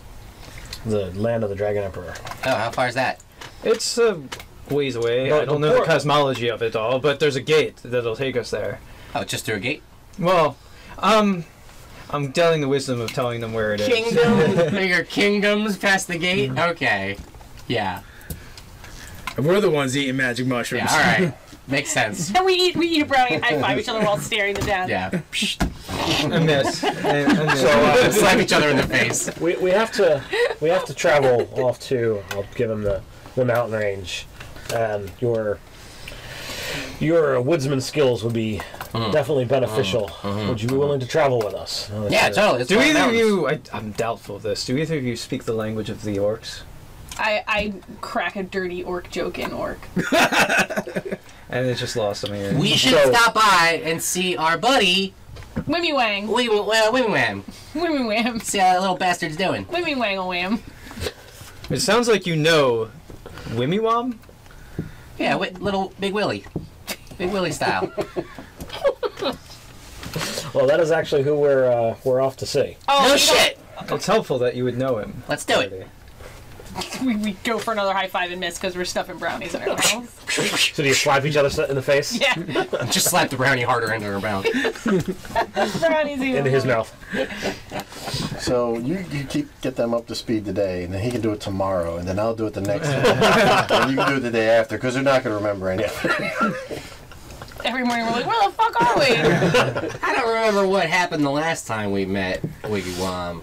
Speaker 7: land of the Dragon Emperor.
Speaker 2: Oh, how far is that?
Speaker 4: It's a ways away.
Speaker 7: No,
Speaker 4: I don't
Speaker 7: the
Speaker 4: know the
Speaker 7: port-
Speaker 4: cosmology of it all, but there's a gate that'll take us there.
Speaker 2: Oh, just through a gate?
Speaker 4: Well, I'm telling the wisdom of telling them where it is.
Speaker 2: Kingdom? Bigger kingdoms past the gate? Okay. Yeah.
Speaker 1: We're the ones eating magic mushrooms.
Speaker 2: Yeah, all right. Makes sense.
Speaker 5: And we eat a brownie and high five each other while staring them down.
Speaker 2: Yeah.
Speaker 4: I miss. I miss.
Speaker 7: So
Speaker 2: Slap each other in the face.
Speaker 7: we have to travel off to. I'll give him the mountain range, and your woodsman skills would be definitely beneficial. Would you be willing to travel with us?
Speaker 2: Yeah, totally. It's
Speaker 4: Do
Speaker 2: fine
Speaker 4: either of
Speaker 2: mountains.
Speaker 4: you? I'm doubtful of this. Do either of you speak the language of the orcs?
Speaker 5: I crack a dirty orc joke in orc.
Speaker 4: And it's just lost on me.
Speaker 2: We should
Speaker 7: So-
Speaker 2: stop by and see our buddy,
Speaker 5: Wimmy wang.
Speaker 2: Wim Wham.
Speaker 5: Wimmy wham.
Speaker 2: See how that little bastard's doing.
Speaker 5: Wimmy wang wham.
Speaker 4: It sounds like you know Wimmiwam?
Speaker 2: Yeah, little Big Willie. Big Willie style.
Speaker 7: Well, that is actually who we're off to see.
Speaker 5: Oh,
Speaker 2: No
Speaker 5: you
Speaker 2: shit!
Speaker 4: It's helpful that you would know him.
Speaker 2: Let's do it.
Speaker 5: don't- We go for another high five and miss because we're stuffing brownies in our mouths.
Speaker 7: So do you slap each other in the face?
Speaker 5: Yeah.
Speaker 2: Just slap the brownie harder into her mouth.
Speaker 5: Brownies even
Speaker 7: Into his
Speaker 5: more.
Speaker 7: mouth.
Speaker 6: So you get them up to speed today, and then he can do it tomorrow, and then I'll do it the next day. And you can do it the day after, because they're not going to remember anything.
Speaker 5: Every morning we're like, where the fuck are we?
Speaker 2: I don't remember what happened the last time we met, Wigwam.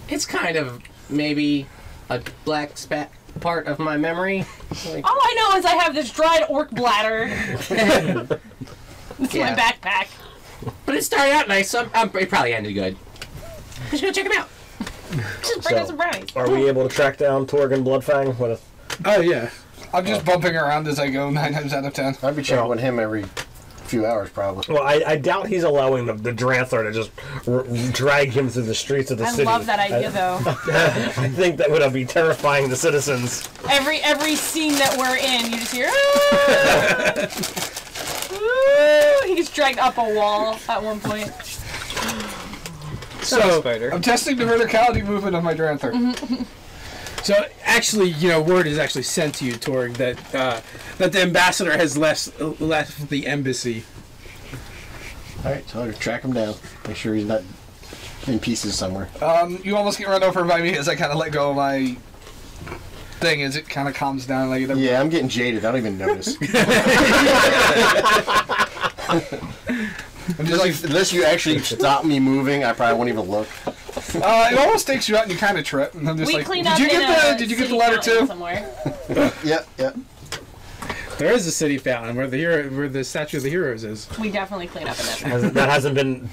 Speaker 2: It's kind of maybe a black spot part of my memory. Like,
Speaker 5: All I know is I have this dried orc bladder. It's my backpack.
Speaker 2: but it started out nice, so it probably ended good. We should go check him out.
Speaker 5: Just bring us some brownies.
Speaker 7: Are we able to track down Torg and Bloodfang?
Speaker 1: Oh yeah.
Speaker 3: I'm just bumping around as I go 9 times out of 10.
Speaker 6: I'd be checking with him every few hours, probably.
Speaker 7: Well, I doubt he's allowing the Dranther to just drag him through the streets of the
Speaker 5: I
Speaker 7: city.
Speaker 5: love that idea, though.
Speaker 7: I think that would be terrifying the citizens.
Speaker 5: Every scene that we're in, you just hear, "Ah!" He gets dragged up a wall at one point.
Speaker 1: So
Speaker 4: Spider.
Speaker 3: I'm testing the verticality movement of my Dranther.
Speaker 1: So actually, word is actually sent to you, Torg, that that the ambassador has left the embassy.
Speaker 6: All right, so I'll track him down. Make sure he's not in pieces somewhere.
Speaker 3: You almost get run over by me as I kind of let go of my thing as it kind of calms down. Like,
Speaker 6: Yeah, I'm getting jaded. I don't even notice.
Speaker 3: I'm just like,
Speaker 6: Unless you actually stop me moving, I probably won't even look.
Speaker 3: it almost takes you out and you kind of trip. And I'm just
Speaker 5: We
Speaker 3: like,
Speaker 5: clean
Speaker 3: did
Speaker 5: up
Speaker 3: you
Speaker 5: in
Speaker 3: get
Speaker 5: a
Speaker 3: the Did you get the
Speaker 5: city
Speaker 3: letter
Speaker 5: fountain
Speaker 3: too?
Speaker 5: somewhere.
Speaker 6: Yep.
Speaker 1: There is a city fountain where the statue of the heroes is.
Speaker 5: We definitely clean up in that.
Speaker 7: That hasn't been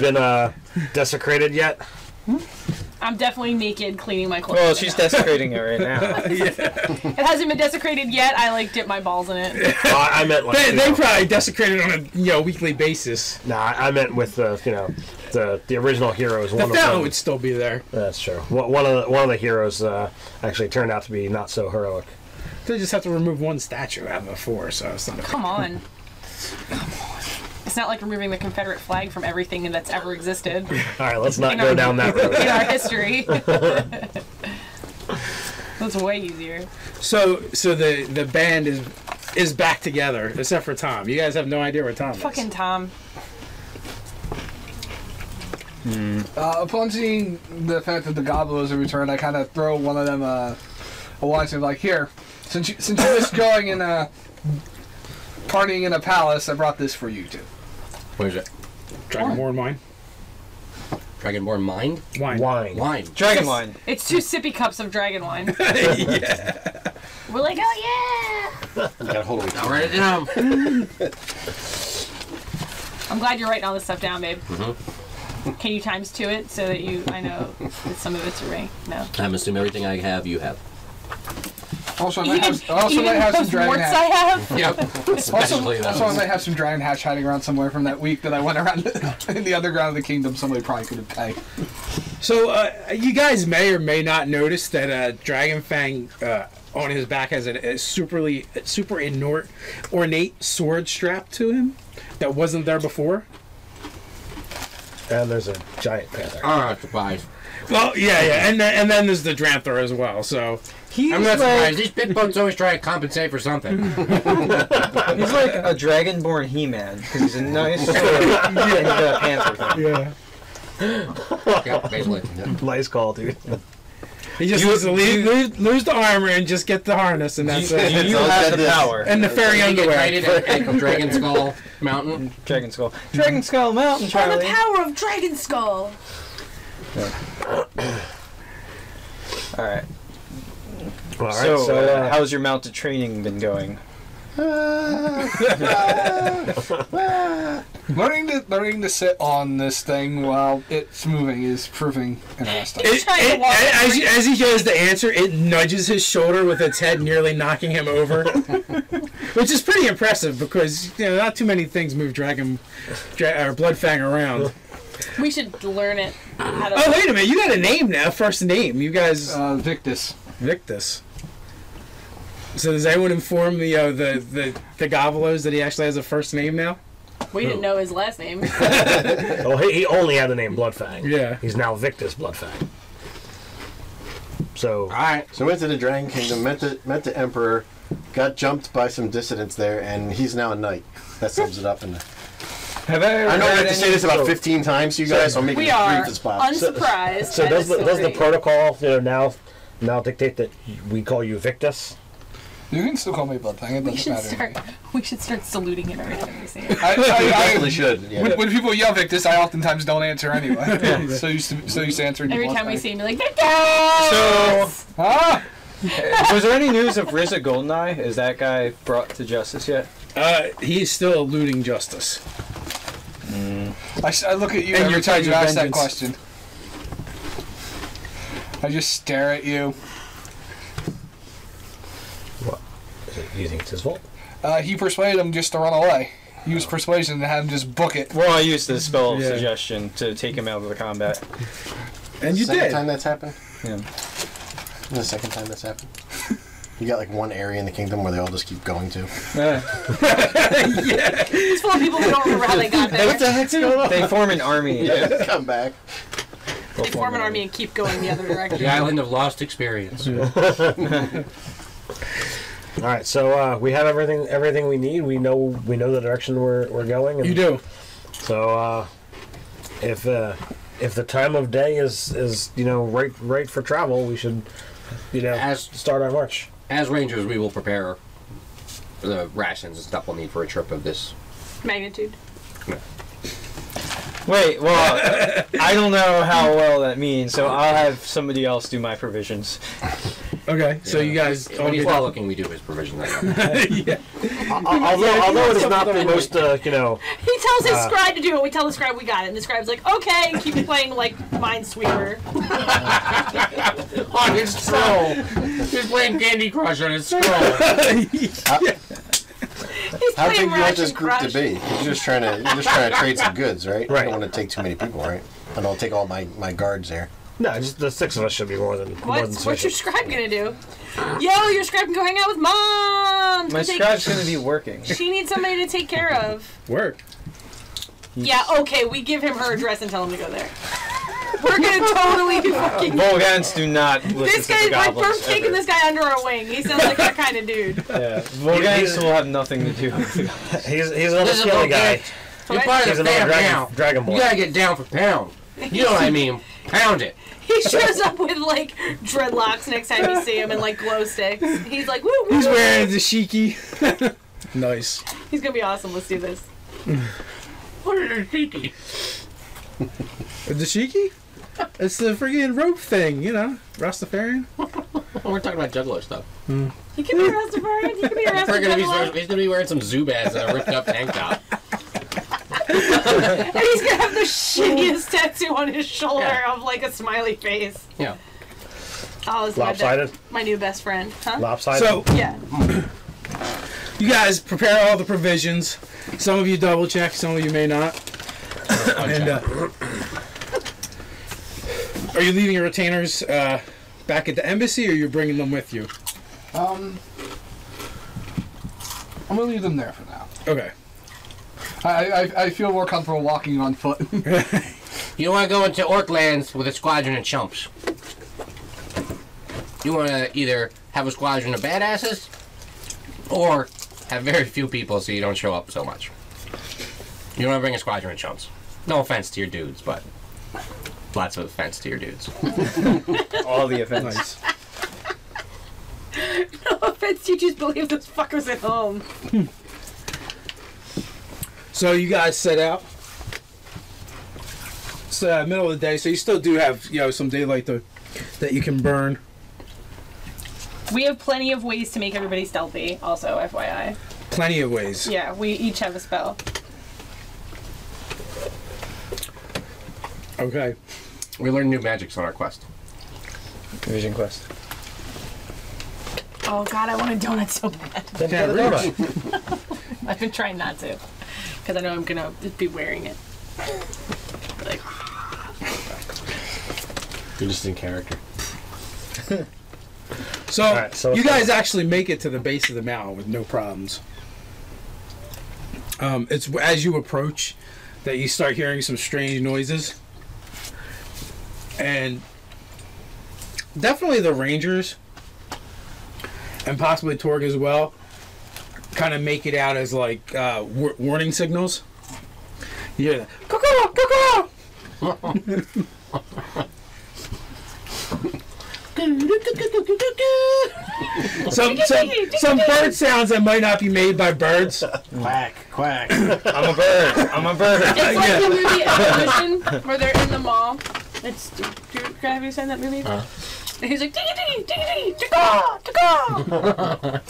Speaker 7: desecrated yet.
Speaker 5: I'm definitely naked cleaning my clothes.
Speaker 4: Well,
Speaker 5: right
Speaker 4: she's
Speaker 5: now.
Speaker 4: desecrating it right now.
Speaker 5: It hasn't been desecrated yet. I dip my balls in it.
Speaker 7: I meant like
Speaker 1: They probably desecrate it on a weekly basis.
Speaker 7: Nah, I meant with the original heroes.
Speaker 1: The
Speaker 7: One of
Speaker 1: fountain
Speaker 7: them.
Speaker 1: would still be there.
Speaker 7: That's true. One of the heroes actually turned out to be not so heroic.
Speaker 1: They just have to remove one statue out of the four, so it's not a
Speaker 5: Come on. It's not like removing the Confederate flag from everything that's ever existed
Speaker 7: All right, let's not go down that road.
Speaker 5: in our history. That's way easier.
Speaker 1: So the band is back together, except for Tom. You guys have no idea where Tom is.
Speaker 5: Fucking Tom.
Speaker 3: Upon seeing the fact that the Goblins are returned, I kind of throw one of them a watch and like, here, since you missed going and partying in a palace, I brought this for you too.
Speaker 2: What is it?
Speaker 1: Dragonborn wine.
Speaker 2: Dragonborn mind?
Speaker 1: Wine.
Speaker 2: Wine.
Speaker 4: Dragon wine.
Speaker 5: It's 2 sippy cups of dragon wine.
Speaker 1: Yeah.
Speaker 5: We're like, oh yeah!
Speaker 6: You gotta hold it.
Speaker 2: I'll write it down.
Speaker 5: I'm glad you're writing all this stuff down, babe. Can you times 2 it so that I know that some of it's a ring? No.
Speaker 2: I'm assuming everything I have, you have.
Speaker 3: Also, I
Speaker 5: Even,
Speaker 3: might have some
Speaker 5: those
Speaker 3: dragon
Speaker 5: warts
Speaker 3: hash.
Speaker 5: I have?
Speaker 2: Yep.
Speaker 3: Also,
Speaker 2: Especially
Speaker 3: I
Speaker 2: those.
Speaker 3: might have some dragon hash hiding around somewhere from that week that I went around in the underground of the kingdom. Somebody probably could have paid.
Speaker 1: So you guys may or may not notice that Dragonfang on his back has a super ornate sword strapped to him that wasn't there before.
Speaker 7: And there's a giant panther.
Speaker 2: Surprise.
Speaker 1: Well, yeah, and then there's the Dranther as well. So
Speaker 2: I'm not surprised. These big bugs always try to compensate for something.
Speaker 4: He's like a dragonborn He-Man because he's a nice sword and he's got a panther thing.
Speaker 1: yeah,
Speaker 2: Yeah, basically.
Speaker 7: Nice call, dude.
Speaker 1: he just needs to lose the armor and just get the harness, and that's it.
Speaker 4: You have the power.
Speaker 1: And the fairy
Speaker 2: Did he get
Speaker 1: underwear.
Speaker 2: rated at Dragon Skull Mountain?
Speaker 4: Dragon Skull. Dragon Skull Mountain,
Speaker 5: By the
Speaker 4: Charlie.
Speaker 5: power of Dragon Skull!
Speaker 4: All right.
Speaker 7: All right.
Speaker 4: So, how's your mounted training been going?
Speaker 3: Learning to sit on this thing while it's moving is proving interesting.
Speaker 1: As he goes to answer, it nudges his shoulder with its head, nearly knocking him over, which is pretty impressive because not too many things move or Bloodfang around.
Speaker 5: We should learn it. How to
Speaker 1: Oh wait a minute! You got a name now. First name. You guys.
Speaker 3: Victus.
Speaker 1: Victus. So does anyone inform the Gobblos that he actually has a first name now?
Speaker 5: We didn't know his last name.
Speaker 7: Oh, he only had the name Bloodfang.
Speaker 1: Yeah.
Speaker 7: He's now Victus Bloodfang. So.
Speaker 2: Alright.
Speaker 6: So went to the Dragon Kingdom, met the Emperor, got jumped by some dissidents there, and he's now a knight. That sums it up.
Speaker 4: Have I ever
Speaker 6: I know I
Speaker 4: heard
Speaker 6: have to say
Speaker 4: any-
Speaker 6: this about 15 times to you guys, so I'm making
Speaker 5: We
Speaker 6: it
Speaker 5: are
Speaker 6: brief as possible.
Speaker 5: unsurprised.
Speaker 7: So
Speaker 5: by
Speaker 7: does
Speaker 5: this
Speaker 7: the
Speaker 5: story.
Speaker 7: protocol now dictate that we call you Victus?
Speaker 3: You can still call me Bloodfang. It doesn't matter.
Speaker 5: We should start saluting him every time we see him.
Speaker 3: I
Speaker 6: Definitely should. Yeah.
Speaker 3: when people yell Victus, I oftentimes don't answer anyway. so used to answering
Speaker 5: Every time we
Speaker 3: Bloodfang.
Speaker 5: see him, you're like, Victor!
Speaker 4: So,
Speaker 3: Ah!
Speaker 4: was there any news of Rizza Goldeneye? Is that guy brought to justice yet?
Speaker 1: He's still eluding justice.
Speaker 3: I look at you
Speaker 1: And
Speaker 3: every
Speaker 1: your
Speaker 3: time
Speaker 1: touch
Speaker 3: you
Speaker 1: of
Speaker 3: ask that
Speaker 1: vengeance.
Speaker 3: question. I just stare at you.
Speaker 7: What? Do you think it's his fault?
Speaker 3: He persuaded him just to run away. Use persuasion to have him just book it.
Speaker 4: Well, I used the spell of
Speaker 1: Yeah.
Speaker 4: suggestion to take him out of the combat.
Speaker 1: And you
Speaker 6: Second
Speaker 1: did.
Speaker 6: time that's happened?
Speaker 4: Yeah.
Speaker 6: The second time that's happened? You got like one area in the kingdom where they all just keep going to.
Speaker 5: It's full of people who don't remember how they got there.
Speaker 6: What the heck's going on?
Speaker 4: They form an army.
Speaker 6: Yeah, come back.
Speaker 5: They form an army and keep going the other direction.
Speaker 2: The island of lost experience.
Speaker 7: All right, so we have everything we need. We know the direction we're going. And
Speaker 1: You do.
Speaker 7: So if the time of day is right for travel, we should start our march.
Speaker 2: As rangers, we will prepare the rations and stuff we'll need for a trip of this.
Speaker 5: Magnitude.
Speaker 4: Wait, well, I don't know how well that means, so I'll have somebody else do my provisions.
Speaker 1: Okay, so you guys.
Speaker 2: When he's well looking, we do his provision.
Speaker 1: Yeah.
Speaker 7: Although it is not the most
Speaker 5: He tells his scribe to do it. We tell the scribe we got it, and the scribe's like, "Okay," and keep playing like Minesweeper.
Speaker 2: On his scroll. He's playing Candy Crush on his scroll.
Speaker 5: He's
Speaker 6: How big
Speaker 5: playing
Speaker 6: do you want
Speaker 5: Ratchet
Speaker 6: this group
Speaker 5: Crush.
Speaker 6: to be? You're just trying to trade some goods, right?
Speaker 7: Right.
Speaker 6: You don't want to take too many people, right? And I'll take all my guards there.
Speaker 7: no, just the 6 of us should be more than
Speaker 5: What's your
Speaker 7: sufficient.
Speaker 5: scribe gonna do? Yo, your scribe can go hang out with mom.
Speaker 4: My scribe's going to be working.
Speaker 5: She needs somebody to take care of.
Speaker 1: Work.
Speaker 5: Yeah, okay, we give him her address and tell him to go there. We're gonna totally be fucking.
Speaker 4: Volgans do not listen
Speaker 5: This
Speaker 4: to
Speaker 5: guy,
Speaker 4: the
Speaker 5: like,
Speaker 4: goblins
Speaker 5: we're taking
Speaker 4: ever.
Speaker 5: this guy under our wing. He sounds like that kind of dude.
Speaker 4: Yeah, Volgans will have nothing to do with it.
Speaker 7: He's another
Speaker 2: This is
Speaker 7: scaly
Speaker 2: Volgans.
Speaker 7: guy.
Speaker 2: You're part
Speaker 7: He's
Speaker 2: of the
Speaker 7: another
Speaker 2: fam now.
Speaker 7: dragon boy.
Speaker 2: You gotta get down for pound. You know what I mean? Pound it.
Speaker 5: He shows up with like dreadlocks next time you see him and like glow sticks. He's like, woo, woo.
Speaker 1: He's wearing the shiki. Nice.
Speaker 5: He's gonna be awesome. Let's do this.
Speaker 2: What is a tiki?
Speaker 1: The shiki? It's the friggin' rope thing, Rastafarian.
Speaker 2: We're talking about juggler stuff.
Speaker 5: He can be a Rastafarian. He can be a Rastafarian.
Speaker 2: He's gonna be wearing some Zubaz and a ripped up tank top.
Speaker 5: And he's gonna have the shittiest tattoo on his shoulder
Speaker 2: Yeah.
Speaker 5: of like a smiley face.
Speaker 2: Yeah.
Speaker 5: Oh, it's
Speaker 7: Lopsided?
Speaker 5: my new best friend. Huh?
Speaker 7: Lopsided.
Speaker 1: So,
Speaker 5: Yeah.
Speaker 1: you guys prepare all the provisions. Some of you double check, some of you may not. And are you leaving your retainers back at the embassy, or you're bringing them with you?
Speaker 3: I'm gonna leave them there for now.
Speaker 1: Okay.
Speaker 3: I feel more comfortable walking on foot.
Speaker 2: You don't want to go into Orc lands with a squadron of chumps. You want to either have a squadron of badasses, or have very few people so you don't show up so much. You want to bring a squadron of chumps. No offense to your dudes, but lots of offense to your dudes.
Speaker 4: All the events.
Speaker 1: Nice.
Speaker 5: No offense, you just believe those fuckers at home.
Speaker 1: So you guys set out. It's middle of the day, so you still do have some daylight that you can burn.
Speaker 5: We have plenty of ways to make everybody stealthy. Also, FYI.
Speaker 1: Plenty of ways.
Speaker 5: Yeah, we each have a spell.
Speaker 1: Okay.
Speaker 2: We learned new magics on our quest.
Speaker 4: Vision quest.
Speaker 5: Oh god, I want a donut so bad.
Speaker 7: Then get a donut.
Speaker 5: I've been trying not to, because I know I'm gonna be wearing it. Like,
Speaker 6: You're just in character.
Speaker 1: So,
Speaker 7: Alright, so
Speaker 1: you
Speaker 7: let's
Speaker 1: guys actually make it to the base of the mountain with no problems. It's as you approach that you start hearing some strange noises. And definitely the rangers, and possibly Torg as well, kind of make it out as like warning signals. You hear that, "Caw-caw, caw-caw!" some bird sounds that might not be made by birds.
Speaker 6: Quack, quack.
Speaker 4: I'm a bird. I'm a bird.
Speaker 5: It's like the movie Evolution, where they're in the mall. It's. Have you seen that movie? And he's like, diggy, diggy, digga, digga.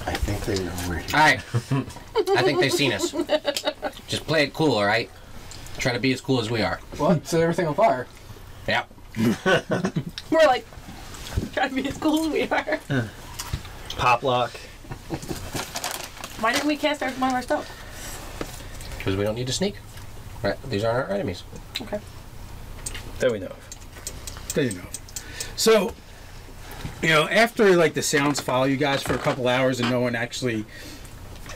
Speaker 6: I think they know where he is.
Speaker 2: Alright. I think they've seen us. Just play it cool, alright? Try to be as cool as we are.
Speaker 3: What? Set everything on fire.
Speaker 2: Yep.
Speaker 5: We're like, trying to be as cool as we are.
Speaker 4: Pop lock.
Speaker 5: Why didn't we cast one of our spells?
Speaker 2: Because we don't need to sneak. Right? These aren't our enemies.
Speaker 5: Okay.
Speaker 4: That we know of.
Speaker 1: There you go. So, after like the sounds follow you guys for a couple hours and no one actually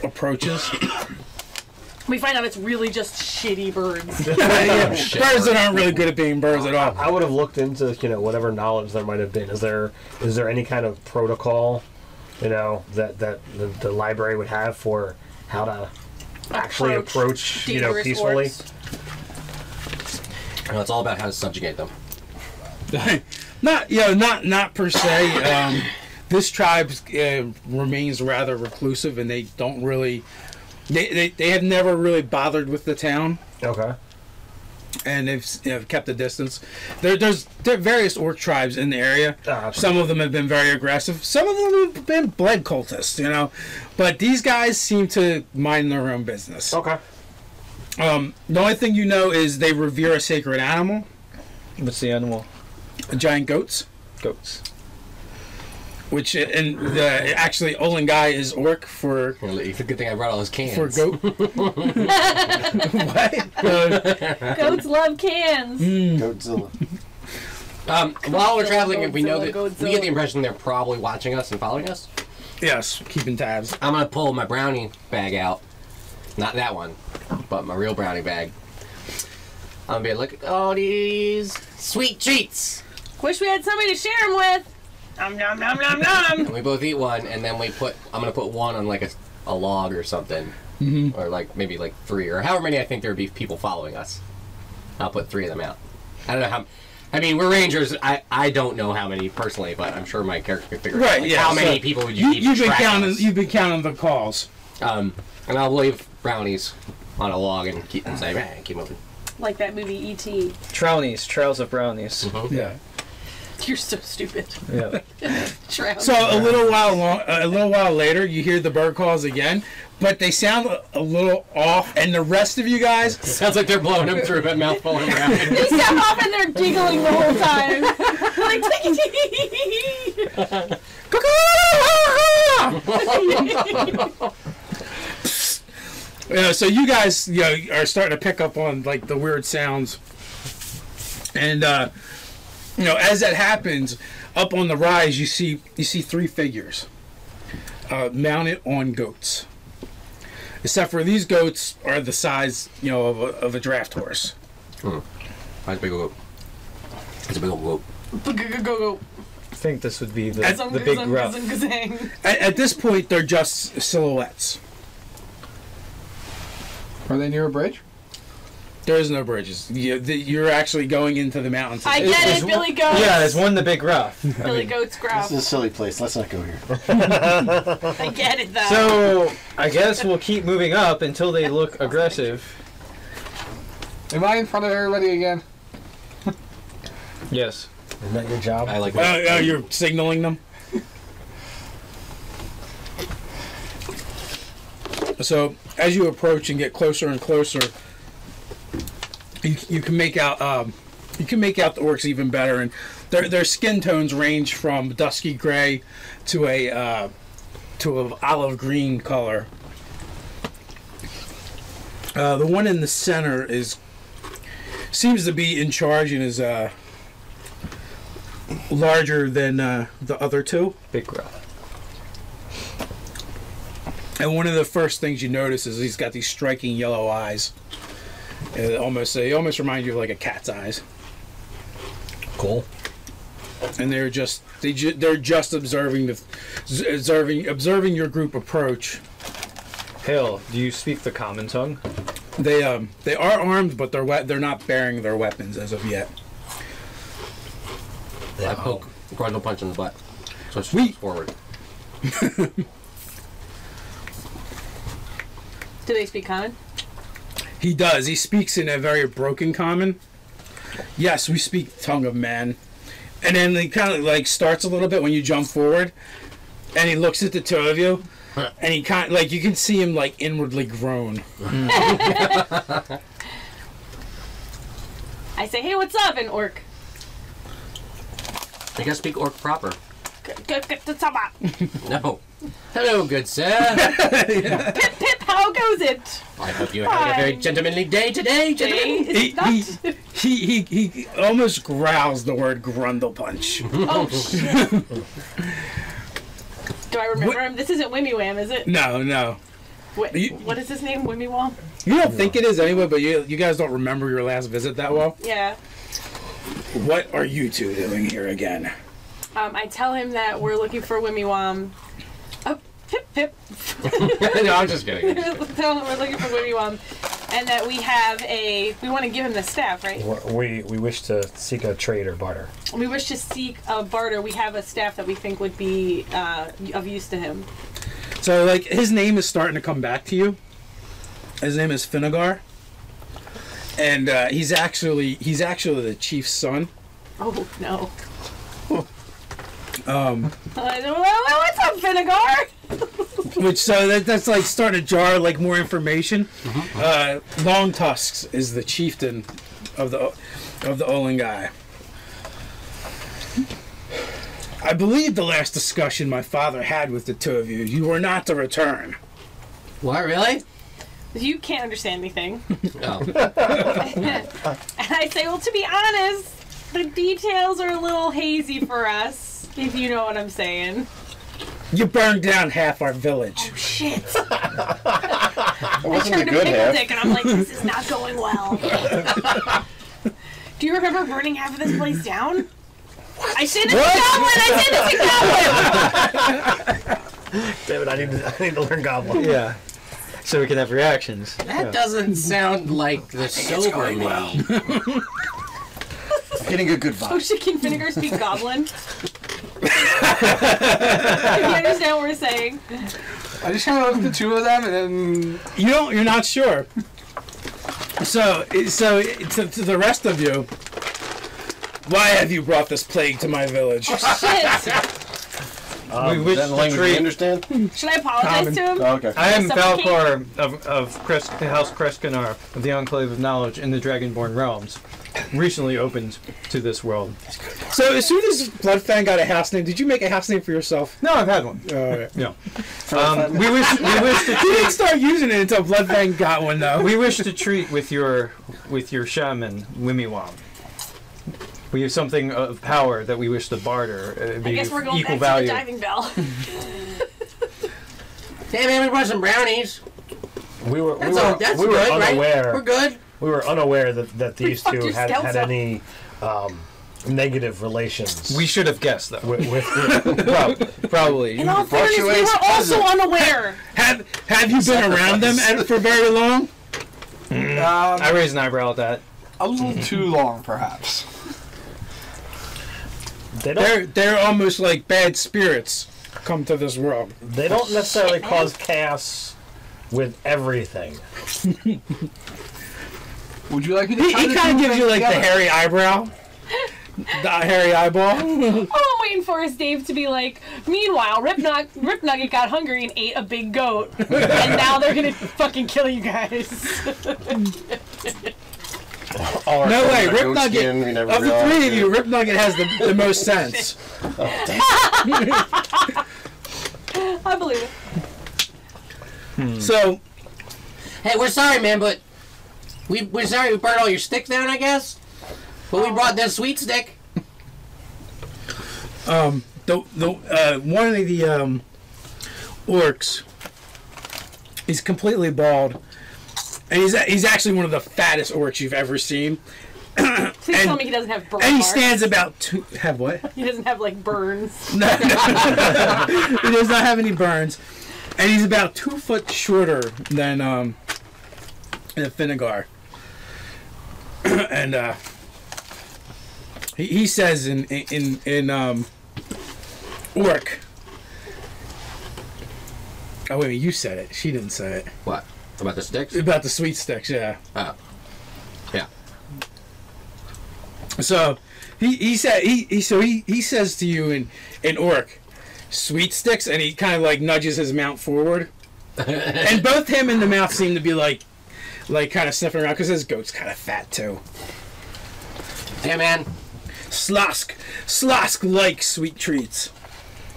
Speaker 1: approaches,
Speaker 5: We find out it's really just shitty birds.
Speaker 1: birds that aren't really good at being birds at all.
Speaker 7: I would have looked into whatever knowledge there might have been. Is there any kind of protocol, that the library would have for how to actually approach peacefully?
Speaker 5: Orcs.
Speaker 2: It's all about how to subjugate them.
Speaker 1: Not per se. This tribe remains rather reclusive, and they don't really. They have never really bothered with the town.
Speaker 7: Okay.
Speaker 1: And they've kept a distance. There's various orc tribes in the area. Some of them have been very aggressive. Some of them have been blood cultists, But these guys seem to mind their own business.
Speaker 7: Okay.
Speaker 1: The only thing you know is they revere a sacred animal.
Speaker 4: What's the animal?
Speaker 1: Giant goats.
Speaker 4: Goats.
Speaker 1: Which actually Ullen-Guy is orc for.
Speaker 2: It's a good thing I brought all those cans.
Speaker 1: For goat. What?
Speaker 5: Goats love cans.
Speaker 6: Goatzilla.
Speaker 2: While we're traveling, if we know that
Speaker 5: Godzilla.
Speaker 2: we get the impression they're probably watching us and following us,
Speaker 1: Yes, keeping tabs.
Speaker 2: I'm gonna pull my brownie bag out. Not that one, but my real brownie bag. I'm gonna be like, look at all these sweet treats.
Speaker 5: Wish we had somebody to share them with. Nom nom nom nom nom.
Speaker 2: And we both eat one, and then I'm gonna put one on like a log or something, or like maybe like 3 or however many I think there would be people following us. I'll put 3 of them out. I don't know how. I mean, we're rangers. I don't know how many personally, but I'm sure my character could figure out how many people would you keep
Speaker 1: You've been
Speaker 2: track of
Speaker 1: counting.
Speaker 2: us.
Speaker 1: You've been counting the calls.
Speaker 2: And I'll leave brownies on a log and say, man, keep moving.
Speaker 5: Like that movie E.T.
Speaker 4: Trownies. Trails of brownies.
Speaker 1: Yeah.
Speaker 5: You're so stupid.
Speaker 4: Yeah.
Speaker 5: Trout.
Speaker 1: So a little while later, you hear the bird calls again, but they sound a little off, and the rest of you guys.
Speaker 2: Sounds like they're blowing him through a mouthful of around.
Speaker 5: They step off and they're giggling the whole time. Like,
Speaker 1: So you guys, are starting to pick up on like the weird sounds, and as that happens, up on the rise, you see 3 figures mounted on goats. Except for these goats are the size, of a draft horse.
Speaker 2: That's a big old goat. It's a big old goat.
Speaker 5: go.
Speaker 4: I think this would be the big
Speaker 5: Gazung,
Speaker 4: rough.
Speaker 5: gazung, gazang.
Speaker 1: At this point, they're just silhouettes.
Speaker 3: Are they near a bridge?
Speaker 1: There is no bridges. You're actually going into the mountains.
Speaker 5: I get it, Billy Goats.
Speaker 4: Yeah, there's one the big rough.
Speaker 5: Billy Goats
Speaker 6: This
Speaker 5: gruff.
Speaker 6: is a silly place. Let's not go here.
Speaker 5: I get it, though.
Speaker 4: So I guess we'll keep moving up until they look aggressive.
Speaker 3: Am I in front of everybody again?
Speaker 4: Yes.
Speaker 7: Isn't that your job?
Speaker 2: I like that.
Speaker 1: You're signaling them. So as you approach and get closer and closer, you can make out the orcs even better, and their skin tones range from dusky gray to a olive green color. The one in the center seems to be in charge and is larger than the other 2.
Speaker 4: Big rough.
Speaker 1: And one of the first things you notice is he's got these striking yellow eyes. They almost remind you of like a cat's eyes.
Speaker 7: Cool.
Speaker 1: And they're just observing your group approach.
Speaker 4: Hell, do you speak the common tongue?
Speaker 1: They are armed, but they're not bearing their weapons as of yet.
Speaker 8: I poke Grundle punch in the butt. So it's forward.
Speaker 5: Do they speak common?
Speaker 1: He does. He speaks in a very broken common. Yes, we speak tongue of man. And then he kind of like starts a little bit when you jump forward, and he looks at the two of you, and he kind of like you can see him like inwardly groan.
Speaker 5: I say, hey, what's up, in Orc?
Speaker 8: I guess speak Orc proper.
Speaker 5: Pip,
Speaker 8: No. Hello, good sir.
Speaker 5: pip, how goes it?
Speaker 8: I hope you're having a very gentlemanly day today, gentlemen.
Speaker 1: He almost growls the word Grundle punch.
Speaker 5: Oh, shit. Do I remember him? This isn't Wimmy Wham, is it?
Speaker 1: No.
Speaker 5: What is his name? Wimmy Wham?
Speaker 1: You don't think it is anyway, but you guys don't remember your last visit that well?
Speaker 5: Yeah.
Speaker 1: What are you two doing here again?
Speaker 5: I tell him that we're looking for Wimmy Wham. Oh, pip.
Speaker 8: No, I'm just kidding.
Speaker 5: Tell him we're looking for Wimmy Wham. And that we want to give him the staff, right?
Speaker 7: We wish to seek a trade or barter.
Speaker 5: We wish to seek a barter. We have a staff that we think would be of use to him.
Speaker 1: So, like, his name is starting to come back to you. His name is Finnegar. And he's actually the chief's son.
Speaker 5: Oh, no. What's up, Finnegar?
Speaker 1: Which that's like starting to jar like more information. Long Tusks is the chieftain of the Ullen-Guy. I believe the last discussion my father had with the two of you were not to return.
Speaker 8: What, really?
Speaker 5: You can't understand anything.
Speaker 8: Oh.
Speaker 5: And I say, well, to be honest, the details are a little hazy for us, if you know what I'm saying.
Speaker 1: You burned down half our village.
Speaker 5: Oh, shit.
Speaker 6: It
Speaker 5: I
Speaker 6: wasn't
Speaker 5: turned
Speaker 6: a
Speaker 5: to
Speaker 6: good
Speaker 5: Pickle
Speaker 6: half.
Speaker 5: Dick and I'm like, this is not going well. Do you remember burning half of this place down? I said it's a goblin! I said it's a goblin!
Speaker 7: David, I need to learn Goblin.
Speaker 4: Yeah. So we can have reactions.
Speaker 8: That doesn't sound like the sober me.
Speaker 6: Getting a good
Speaker 5: Oh
Speaker 6: vibe.
Speaker 5: shit, can Finnegar speak goblin? Can you understand what we're saying?
Speaker 3: I just kind of look at the two of them and then
Speaker 1: You're not sure. So to the rest of you, why have you brought this plague to my village?
Speaker 5: Oh shit!
Speaker 4: We wish
Speaker 6: Is that the
Speaker 4: to
Speaker 6: language you
Speaker 4: treat.
Speaker 6: understand?
Speaker 5: Should I apologize to him?
Speaker 6: Oh, okay.
Speaker 4: I am
Speaker 5: Suffocate?
Speaker 4: Falcor of House Kreskanar of the Enclave of Knowledge in the Dragonborn Realms, recently opened to this world.
Speaker 1: So as soon as Bloodfang got a house name, did you make a house name for yourself?
Speaker 4: No, I've had one.
Speaker 1: Alright.
Speaker 4: Yeah. We wish to
Speaker 1: You didn't start using it until Bloodfang got one, though.
Speaker 4: we wish to treat with your shaman Wimiwam. We have something of power that we wish to barter.
Speaker 5: I guess we're going
Speaker 4: equal
Speaker 5: back
Speaker 4: value.
Speaker 5: to the diving bell.
Speaker 8: Hey man, we brought some brownies.
Speaker 7: We were
Speaker 8: That's good,
Speaker 7: unaware.
Speaker 8: right? We're good.
Speaker 7: We were unaware that these
Speaker 5: fucked
Speaker 7: two
Speaker 5: your
Speaker 7: had
Speaker 5: scouts up.
Speaker 7: any negative relations.
Speaker 4: We should have guessed, though.
Speaker 7: with
Speaker 4: Probably.
Speaker 5: In all fairness, we were also unaware.
Speaker 1: Have you been around them for very long?
Speaker 4: I raised an eyebrow at that.
Speaker 3: a little too long, perhaps.
Speaker 1: They're almost like bad spirits come to this world.
Speaker 7: They don't necessarily cause chaos with everything.
Speaker 3: Would you like me to?
Speaker 1: He kind of gives you like the hairy eyebrow, the hairy eyeball.
Speaker 5: All I'm waiting for is Dave to be like, meanwhile, Rip Nugget got hungry and ate a big goat. And now they're gonna fucking kill you guys.
Speaker 1: No way, Rip
Speaker 6: goat
Speaker 1: Nugget.
Speaker 6: skin, we never
Speaker 1: Of the
Speaker 6: realized
Speaker 1: three of
Speaker 6: it.
Speaker 1: you, Rip Nugget has the most sense.
Speaker 5: I believe it.
Speaker 1: So,
Speaker 8: Hey, we're sorry, man, but we're sorry we burned all your stick down, I guess. But we brought that sweet stick.
Speaker 1: one of the orcs is completely bald, and he's actually one of the fattest orcs you've ever seen.
Speaker 5: Please tell me he doesn't have burn
Speaker 1: And he
Speaker 5: marks.
Speaker 1: stands about have what?
Speaker 5: He doesn't have like burns.
Speaker 1: No. He does not have any burns, and he's about 2 foot shorter than Finnegar. And he says in Orc. Oh wait, you said it. She didn't say it.
Speaker 8: What? About the sticks?
Speaker 1: About the sweet sticks, yeah.
Speaker 8: Oh. Yeah.
Speaker 1: So he says to you in Orc, sweet sticks, and he kind of like nudges his mount forward, and both him and the mount seem to be like kind of sniffing around because his goat's kind of fat too.
Speaker 8: Yeah, man.
Speaker 1: Slask like sweet treats.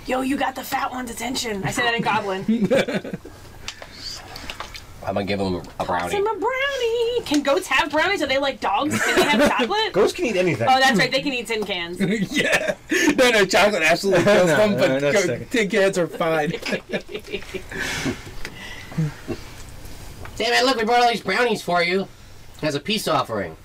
Speaker 5: Yo, you got the fat one's attention. I said that in Goblin.
Speaker 8: I'm gonna give him a
Speaker 5: Toss
Speaker 8: brownie.
Speaker 5: him a brownie. Can goats have brownies? Are they like dogs? Can they have chocolate?
Speaker 7: Ghosts can eat anything.
Speaker 5: Oh, that's right. They can eat tin cans.
Speaker 1: Yeah. No, chocolate absolutely kills them, but
Speaker 4: no,
Speaker 1: tin cans are fine.
Speaker 8: Damn it, look, we brought all these brownies for you as a peace offering.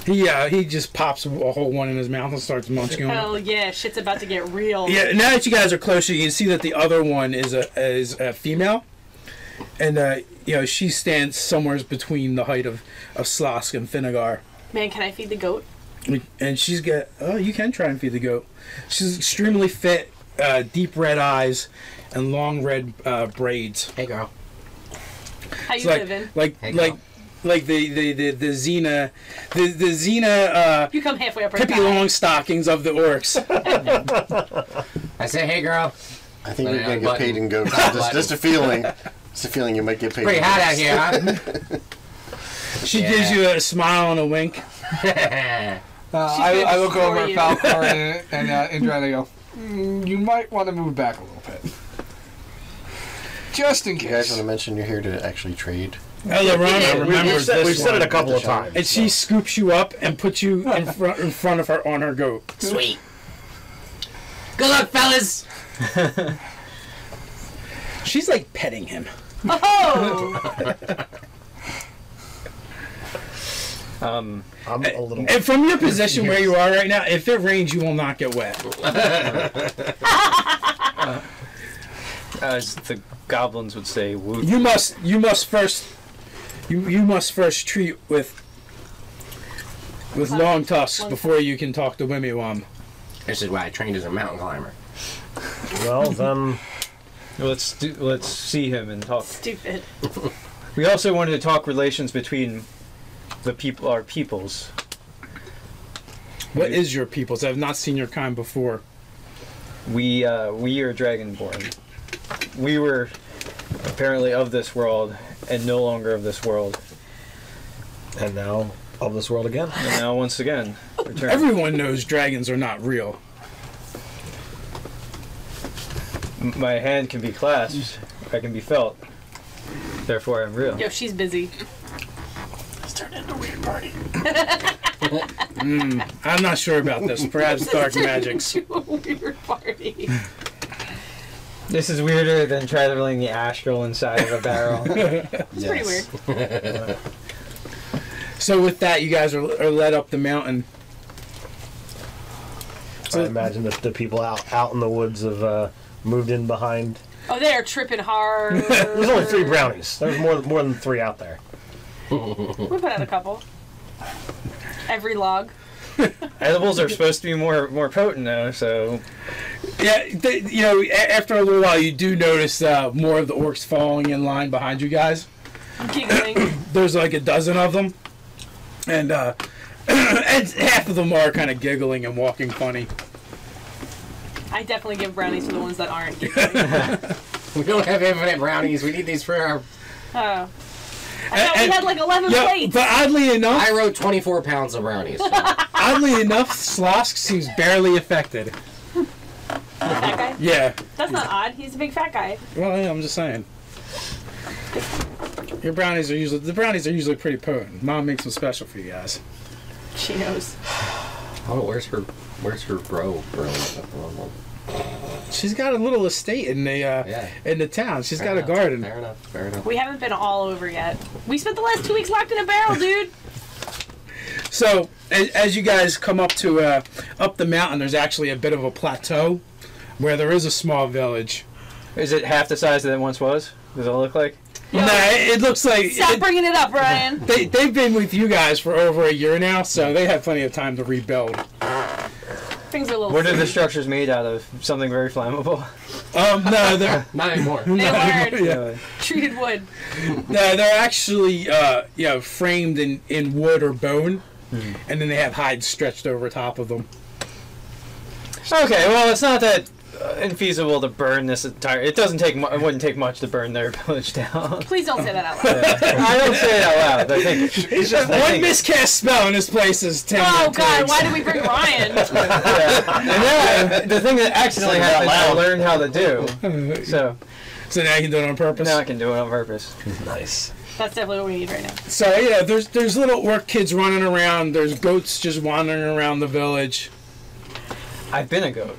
Speaker 1: He just pops a whole one in his mouth and starts munching on it.
Speaker 5: Hell yeah, shit's about to get real.
Speaker 1: Yeah, now that you guys are closer, you can see that the other one is a female, and she stands somewhere between the height of Slask and Finnegar.
Speaker 5: Man, can I feed the goat?
Speaker 1: And she's got. Oh, you can try and feed the goat. She's extremely fit, deep red eyes, and long red braids.
Speaker 8: Hey, girl.
Speaker 5: How you living?
Speaker 1: Like the Xena, the Xena.
Speaker 5: You come halfway up.
Speaker 1: Pippi Longstockings of the Orcs.
Speaker 8: I say, hey, girl.
Speaker 6: I think you're gonna get paid in goats. Just a feeling. Just a feeling you might get paid.
Speaker 8: Pretty
Speaker 6: in
Speaker 8: hot
Speaker 6: goats.
Speaker 8: out here, huh?
Speaker 1: She gives you a smile and a wink.
Speaker 3: I look over at
Speaker 5: you.
Speaker 3: Falcor and Indra and I go, you might want to move back a little bit. Just in
Speaker 6: You guys
Speaker 3: case.
Speaker 6: want to mention you're here to actually trade?
Speaker 1: Lorana remembers
Speaker 7: We've
Speaker 1: this
Speaker 7: said it
Speaker 1: one.
Speaker 7: a couple of times.
Speaker 1: And she scoops you up and puts you in front of her on her goat.
Speaker 8: Sweet. Good luck, fellas.
Speaker 1: She's like petting him.
Speaker 5: Oh!
Speaker 7: I'm a little.
Speaker 1: And from your position where you are right now, if it rains, you will not get wet.
Speaker 4: As the goblins would say, woo.
Speaker 1: You must first treat with long tusks before you can talk to Wimiwam.
Speaker 8: This is why I trained as a mountain climber.
Speaker 7: Well, then.
Speaker 4: Let's see him and talk.
Speaker 5: Stupid.
Speaker 4: We also wanted to talk relations between our peoples.
Speaker 1: What is your peoples? I've not seen your kind before.
Speaker 4: We are dragonborn. We were apparently of this world and no longer of this world.
Speaker 7: And now, of this world again.
Speaker 4: And now once again, return.
Speaker 1: Everyone knows dragons are not real.
Speaker 4: My hand can be clasped. I can be felt. Therefore, I'm real.
Speaker 5: Yo, she's busy.
Speaker 6: It's turned into a weird party.
Speaker 1: I'm not sure about this. Perhaps dark magics.
Speaker 5: To a weird party.
Speaker 4: This is weirder than traveling the astral inside of a barrel.
Speaker 5: It's pretty weird.
Speaker 1: So with that, you guys are led up the mountain.
Speaker 7: I imagine that the people out in the woods have moved in behind.
Speaker 5: Oh, they are tripping hard.
Speaker 7: There's only 3 brownies. There's more than 3 out there.
Speaker 5: We put out a couple. Every log.
Speaker 4: Edibles are supposed to be more potent though, so
Speaker 1: Yeah, after a little while, you do notice more of the orcs falling in line behind you guys.
Speaker 5: Giggling.
Speaker 1: There's like a dozen of them, and half of them are kind of giggling and walking funny.
Speaker 5: I definitely give brownies to the ones that aren't giggling.
Speaker 8: We don't have infinite brownies. We need these for our...
Speaker 5: Oh. I thought we had like 11 plates.
Speaker 1: But oddly enough,
Speaker 8: I wrote 24 pounds of brownies. So.
Speaker 1: oddly enough, Slosk seems barely affected.
Speaker 5: The fat guy?
Speaker 1: Yeah.
Speaker 5: That's not odd. He's a big fat guy.
Speaker 1: Well, yeah, I'm just saying. The brownies are usually pretty potent. Mom makes them special for you guys.
Speaker 5: She knows.
Speaker 8: Oh, where's her bro?
Speaker 1: She's got a little estate in the town. She's got a garden.
Speaker 8: Fair enough.
Speaker 5: We haven't been all over yet. We spent the last 2 weeks locked in a barrel, dude.
Speaker 1: So as you guys come up to up the mountain, there's actually a bit of a plateau where there is a small village.
Speaker 4: is it half the size that it once was? Does it look like?
Speaker 1: Nah, it looks like
Speaker 5: Stop bringing it up, Ryan.
Speaker 1: they've been with you guys for over a year now, so they have plenty of time to rebuild.
Speaker 5: Things are a little.
Speaker 4: What are the structures made out of? Something very flammable?
Speaker 1: No, they're
Speaker 8: Not anymore.
Speaker 5: They learned.
Speaker 1: yeah.
Speaker 5: Treated wood.
Speaker 1: No, they're actually framed in wood or bone, and then they have hides stretched over top of them.
Speaker 4: Okay, well, it's not that infeasible to burn this entire. It doesn't take. It wouldn't take much to burn their village down.
Speaker 5: Please don't say that out loud.
Speaker 4: I don't say it out loud. I think
Speaker 7: It's just
Speaker 1: One miscast spell in this place is 10
Speaker 5: Oh
Speaker 1: minutes.
Speaker 5: God! Why did we bring Ryan?
Speaker 4: And then the thing that accidentally happened, I learned how to do. So
Speaker 1: So now you can do it on purpose.
Speaker 4: now I can do it on purpose.
Speaker 7: nice.
Speaker 5: That's definitely what we need right now.
Speaker 1: So there's little orc kids running around. There's goats just wandering around the village.
Speaker 4: I've been a goat.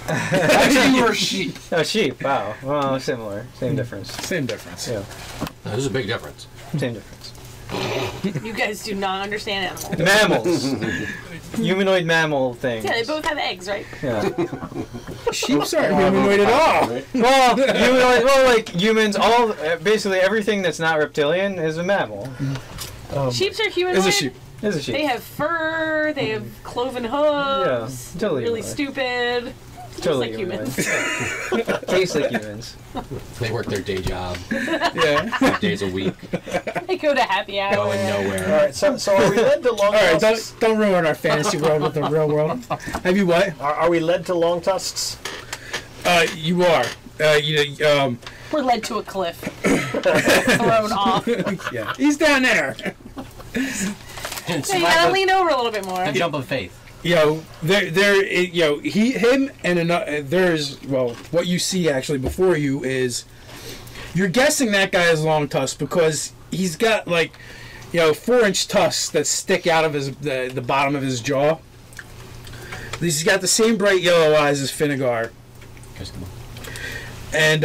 Speaker 3: Actually, you were a sheep.
Speaker 4: Oh, sheep. Wow. Well, similar. Same difference.
Speaker 1: Same difference.
Speaker 4: Yeah.
Speaker 8: There's a big difference.
Speaker 4: Same difference.
Speaker 5: You guys do not understand animals.
Speaker 4: Mammals. Humanoid mammal things.
Speaker 5: Yeah, they both have eggs, right?
Speaker 4: Yeah.
Speaker 1: Sheeps aren't humanoid at all.
Speaker 4: Well, humanoid. Well, like humans. All basically everything that's not reptilian is a mammal.
Speaker 5: Sheeps are humanoid.
Speaker 1: Is a sheep.
Speaker 4: Is a sheep.
Speaker 5: They have fur. They have cloven hooves.
Speaker 4: Yeah, totally
Speaker 5: Really
Speaker 4: humanoid.
Speaker 5: stupid.
Speaker 4: Totally
Speaker 5: like humans.
Speaker 4: Taste like humans.
Speaker 8: They work their day job
Speaker 1: Yeah.
Speaker 8: 5 days a week,
Speaker 5: They go to happy hour.
Speaker 8: going
Speaker 7: All
Speaker 8: nowhere.
Speaker 7: right, so are we led to long
Speaker 1: All right,
Speaker 7: tusks?
Speaker 1: don't ruin our fantasy world with the real world. Have you what?
Speaker 7: Are we led to long tusks?
Speaker 1: You are.
Speaker 5: We're led to a cliff. Thrown off.
Speaker 1: Yeah. He's down there.
Speaker 5: So you gotta lean over a little bit more.
Speaker 8: The jump of faith.
Speaker 1: Him and another. What you see actually before you is, you're guessing that guy has long tusks because he's got 4-inch tusks that stick out of the bottom of his jaw. He's got the same bright yellow eyes as Finnegar, and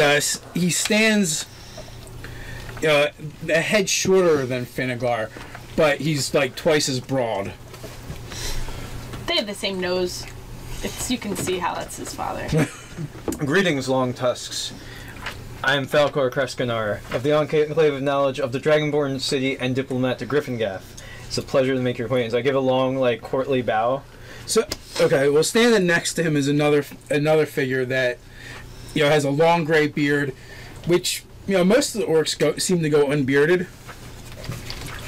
Speaker 1: he stands a head shorter than Finnegar, but he's like twice as broad.
Speaker 5: They have the same nose. You can see how that's his father.
Speaker 4: Greetings, long tusks. I am Falcor Kreskanar of the Enclave of Knowledge of the Dragonborn City and diplomat to Griffingaff. It's a pleasure to make your acquaintance. I give a long, courtly bow.
Speaker 1: So, okay, well, standing next to him is another figure that, has a long gray beard, which, most of the orcs seem to go unbearded.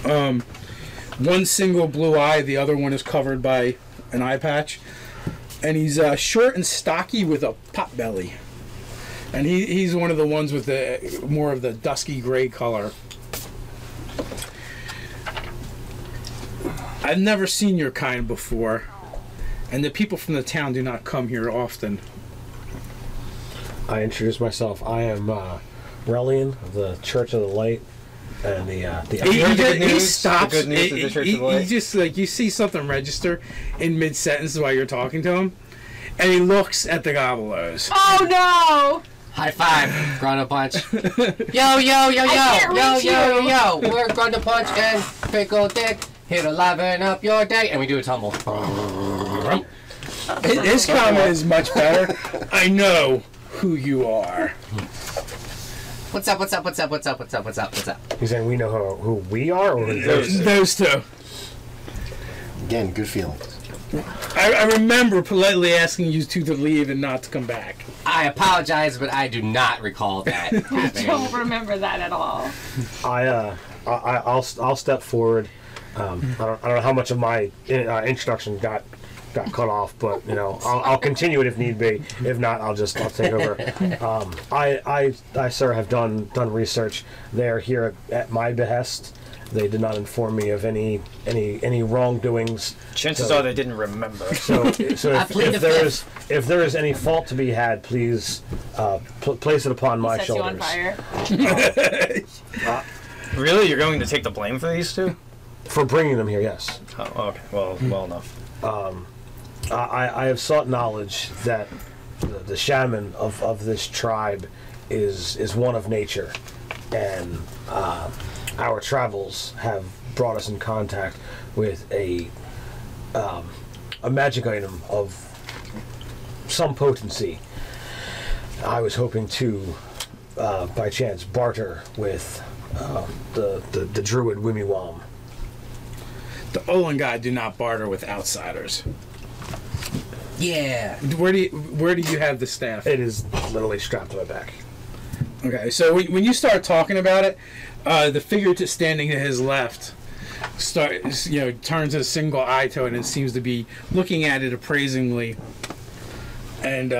Speaker 1: One single blue eye, the other one is covered by an eye patch, and he's short and stocky with a pot belly, and he's one of the ones with the more of the dusky gray color. I've never seen your kind before, and the people from the town do not come here often.
Speaker 7: I introduce myself. I am Relian of the Church of the Light, and
Speaker 1: He stops.
Speaker 4: The good news of the Church of the Light.
Speaker 1: He just you see something register in mid sentence while you're talking to him, and he looks at the gobbleros.
Speaker 5: Oh no!
Speaker 8: High five, Grunt Punch. Yo, yo, yo, yo,
Speaker 5: can't
Speaker 8: yo,
Speaker 5: reach
Speaker 8: yo,
Speaker 5: you.
Speaker 8: yo. We're Grunt Punch and Pickle Dick. Here to liven up your day, and we do a tumble.
Speaker 1: His comment is much better. I know who you are.
Speaker 8: What's up? What's up? What's up? What's up? What's up? What's up? What's up?
Speaker 7: He's saying we know who we are, or
Speaker 1: Those two.
Speaker 6: Again, good feelings.
Speaker 1: I remember politely asking you two to leave and not to come back.
Speaker 8: I apologize, but I do not recall that
Speaker 5: I
Speaker 8: happening.
Speaker 5: don't remember that at all.
Speaker 7: I'll step forward. I don't know how much of my introduction got cut off, but I'll continue it if need be. If not, I'll take over. I sir have done research. They are here at my behest. They did not inform me of any wrongdoings.
Speaker 4: Chances are they didn't remember.
Speaker 7: So if there is any fault to be had, please place it upon my
Speaker 5: Sets
Speaker 7: shoulders.
Speaker 5: you on fire.
Speaker 4: Really? You're going to take the blame for these two?
Speaker 7: For bringing them here, yes.
Speaker 4: Oh, okay. Well enough.
Speaker 7: I have sought knowledge that the shaman of this tribe is one of nature, and our travels have brought us in contact with a magic item of some potency. I was hoping to, by chance, barter with the druid Wimiwam.
Speaker 1: The Ullen-Guy do not barter with outsiders.
Speaker 8: Yeah.
Speaker 1: Where do you have the staff?
Speaker 7: It is literally strapped to my back.
Speaker 1: Okay, so when you start talking about it, the figure standing to his left turns a single eye to it and seems to be looking at it appraisingly, and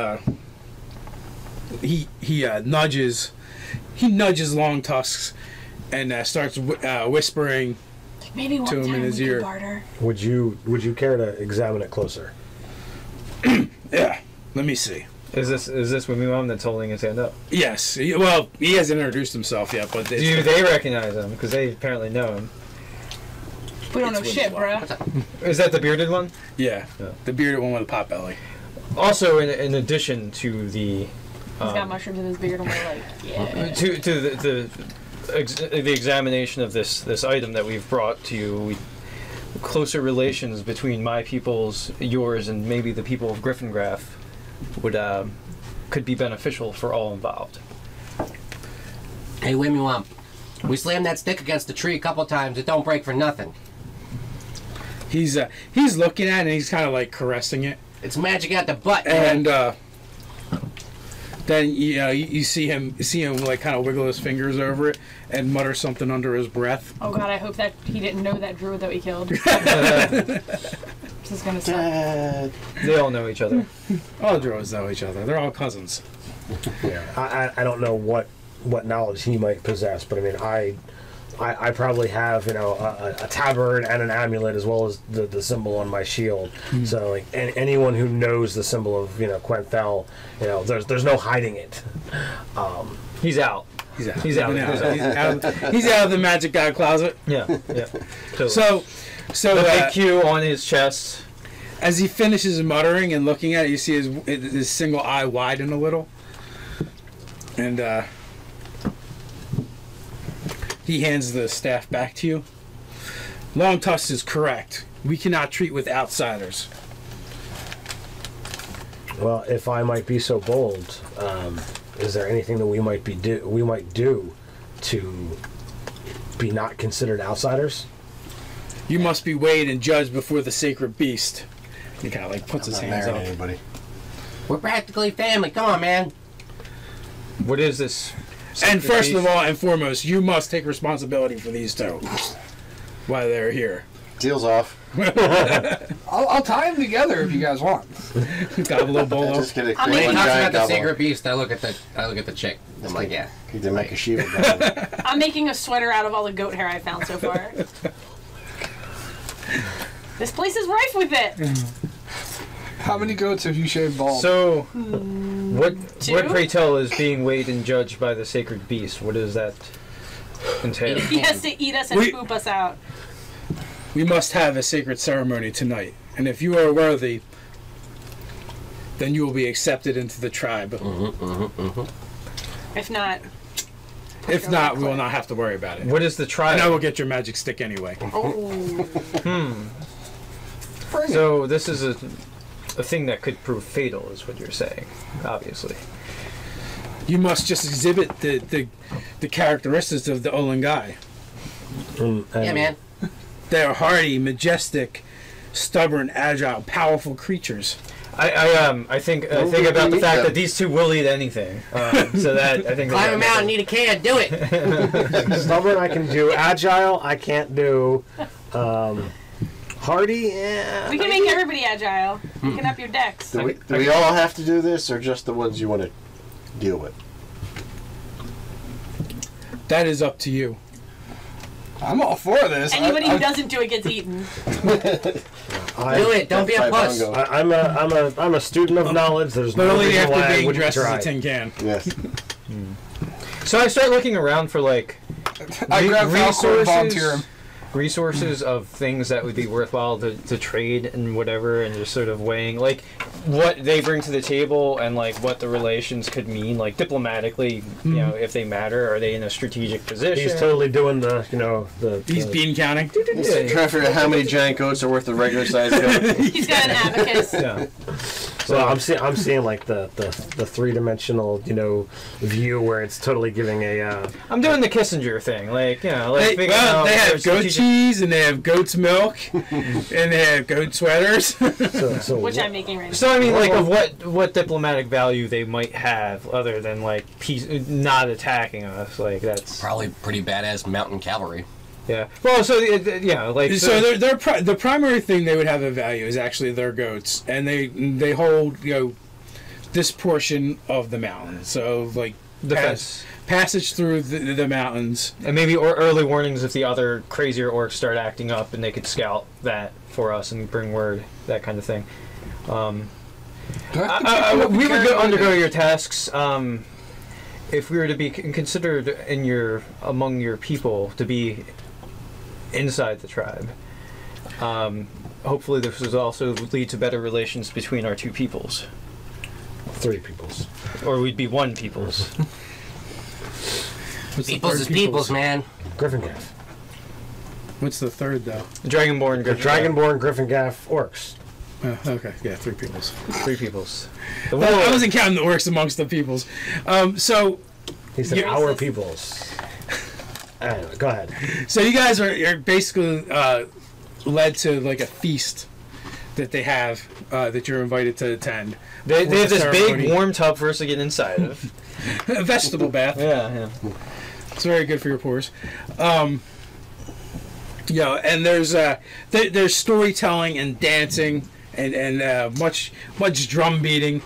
Speaker 1: he nudges Long Tusks and starts whispering
Speaker 5: Maybe one
Speaker 1: to him
Speaker 5: time
Speaker 1: in his
Speaker 5: we
Speaker 1: ear.
Speaker 5: could barter.
Speaker 7: Would you care to examine it closer?
Speaker 1: Yeah, let me see.
Speaker 4: Is this Wimmy that's holding his hand up?
Speaker 1: Yes, well, he hasn't introduced himself yet, but
Speaker 4: Do they recognize him? Because they apparently know him.
Speaker 5: We don't know shit, bruh.
Speaker 4: Is that the bearded one?
Speaker 1: yeah, the bearded one with a pot belly.
Speaker 4: Also, in addition to the
Speaker 5: He's got mushrooms in his beard, and we're like, yeah.
Speaker 4: to the examination of this item that we've brought to you, closer relations between my peoples, yours, and maybe the people of Griffingraff could be beneficial for all involved.
Speaker 8: Hey, Wimmy, we slammed that stick against the tree a couple times. It don't break for nothing.
Speaker 1: He's looking at it and he's kind of like caressing it,
Speaker 8: It's magic at the butt, man.
Speaker 1: and then you see him like kind of wiggle his fingers over it and mutter something under his breath.
Speaker 5: Oh god, I hope that he didn't know that druid that we killed. This is gonna suck.
Speaker 4: They all know each other.
Speaker 1: All druids know each other. They're all cousins.
Speaker 7: Yeah, I don't know what knowledge he might possess, but I mean, I probably have a tabard and an amulet as well as the symbol on my shield.
Speaker 1: Mm-hmm.
Speaker 7: So like anyone who knows the symbol of Quenthel, there's no hiding it.
Speaker 4: He's out.
Speaker 1: He's out.
Speaker 4: He's out.
Speaker 1: He's out of the magic guy closet.
Speaker 4: Yeah. Totally.
Speaker 1: So
Speaker 4: the big Q on his chest.
Speaker 1: as he finishes muttering and looking at it, you see his single eye widen a little, and he hands the staff back to you. Long Tusk is correct. We cannot treat with outsiders.
Speaker 7: Well, if I might be so bold, is there anything that we might do to be not considered outsiders?
Speaker 1: You must be weighed and judged before the sacred beast. He kind of like puts his hands up.
Speaker 6: Anybody.
Speaker 8: We're practically family. Come on, man.
Speaker 4: What is this?
Speaker 1: And first of all and foremost, you must take responsibility for these two while they're here.
Speaker 6: Deal's off.
Speaker 3: I'll tie them together if you guys want.
Speaker 1: Got a little bolo.
Speaker 6: Just get a
Speaker 5: I mean,
Speaker 8: When
Speaker 6: one
Speaker 8: he talks
Speaker 6: giant
Speaker 8: about the
Speaker 6: gobble.
Speaker 8: sacred beast, I look at the chick. I'm like, yeah.
Speaker 6: He did make a Shiva gobble.
Speaker 5: I'm making a sweater out of all the goat hair I found so far. This place is rife with it.
Speaker 3: How many goats have you shaved bald?
Speaker 4: So, what
Speaker 5: Two?
Speaker 4: pray tell is being weighed and judged by the sacred beast? What does that entail?
Speaker 5: He has to eat us and poop us out.
Speaker 1: We must have a sacred ceremony tonight, and if you are worthy, then you will be accepted into the tribe.
Speaker 5: If not,
Speaker 1: If not, we will not have to worry about it.
Speaker 4: What is the trial?
Speaker 1: And I will get your magic stick anyway.
Speaker 4: So this is a thing that could prove fatal, is what you're saying, obviously.
Speaker 1: You must just exhibit the characteristics of the Ullen-Guy.
Speaker 8: Yeah, man.
Speaker 1: They are hardy, majestic, stubborn, agile, powerful creatures.
Speaker 4: I think about the fact that these two will eat anything. So that I think
Speaker 8: Climb him out and eat a can. Do it.
Speaker 7: Stubborn, I can do. Agile, I can't do. Hardy, yeah.
Speaker 5: we can make everybody agile. You can up your decks.
Speaker 6: Do we all have to do this, or just the ones you want to deal with?
Speaker 1: That is up to you.
Speaker 3: I'm all for this.
Speaker 5: Anybody who doesn't do it gets eaten.
Speaker 8: Do it. Don't be a puss.
Speaker 7: I'm a student of knowledge. There's
Speaker 1: But
Speaker 7: no
Speaker 1: only
Speaker 7: reason why
Speaker 1: after
Speaker 7: I
Speaker 1: being
Speaker 7: wouldn't
Speaker 1: dressed as
Speaker 7: try.
Speaker 1: a tin can.
Speaker 6: Yes.
Speaker 4: So I start looking around for like
Speaker 3: I grab Falcor and volunteer him.
Speaker 4: resources of things that would be worthwhile to trade and whatever, and just sort of weighing like what they bring to the table and like what the relations could mean, like diplomatically, if they matter. Are they in a strategic position?
Speaker 7: He's totally doing the
Speaker 1: He's bean counting.
Speaker 6: Trying to figure out how many giant goats are worth a regular sized goat.
Speaker 5: He's got an abacus.
Speaker 4: Yeah.
Speaker 7: So I'm seeing like the 3-dimensional, view where it's totally giving a.
Speaker 4: I'm doing the Kissinger thing, like like
Speaker 1: they have goat cheese and they have goat's milk and they have goat sweaters.
Speaker 7: So
Speaker 5: Which I'm making right now.
Speaker 4: So I mean, like, of what diplomatic value they might have, other than like not attacking us, like that's
Speaker 2: Probably pretty badass mountain cavalry.
Speaker 4: yeah. Well, so like
Speaker 1: So the primary thing they would have of value is actually their goats, and they hold this portion of the mountain. So like
Speaker 4: defense.
Speaker 1: Passage through the mountains,
Speaker 4: And maybe early warnings if the other crazier orcs start acting up, and they could scout that for us and bring word, that kind of thing. We would undergo your tasks if we were to be considered among your people to be inside the tribe. Hopefully, this would also lead to better relations between our two peoples,
Speaker 7: 3 peoples.
Speaker 4: or we'd be one peoples.
Speaker 8: Peoples is peoples, man.
Speaker 7: Gryffindor.
Speaker 1: What's the third though?
Speaker 4: Dragonborn,
Speaker 7: The Dragonborn, Gryffindor, Orcs.
Speaker 1: Okay, yeah, 3 peoples.
Speaker 4: 3 peoples.
Speaker 1: Well, I wasn't counting the orcs amongst the peoples. So
Speaker 7: He said
Speaker 1: You're
Speaker 7: our
Speaker 5: racist.
Speaker 7: peoples. Anyway, go ahead.
Speaker 1: So you guys are basically led to like a feast that they have that you're invited to attend.
Speaker 4: They have this
Speaker 1: Ceremony.
Speaker 4: big warm tub for us to get inside of.
Speaker 1: A vegetable bath.
Speaker 4: Yeah.
Speaker 1: It's very good for your pores. And there's storytelling and dancing and much drum beating.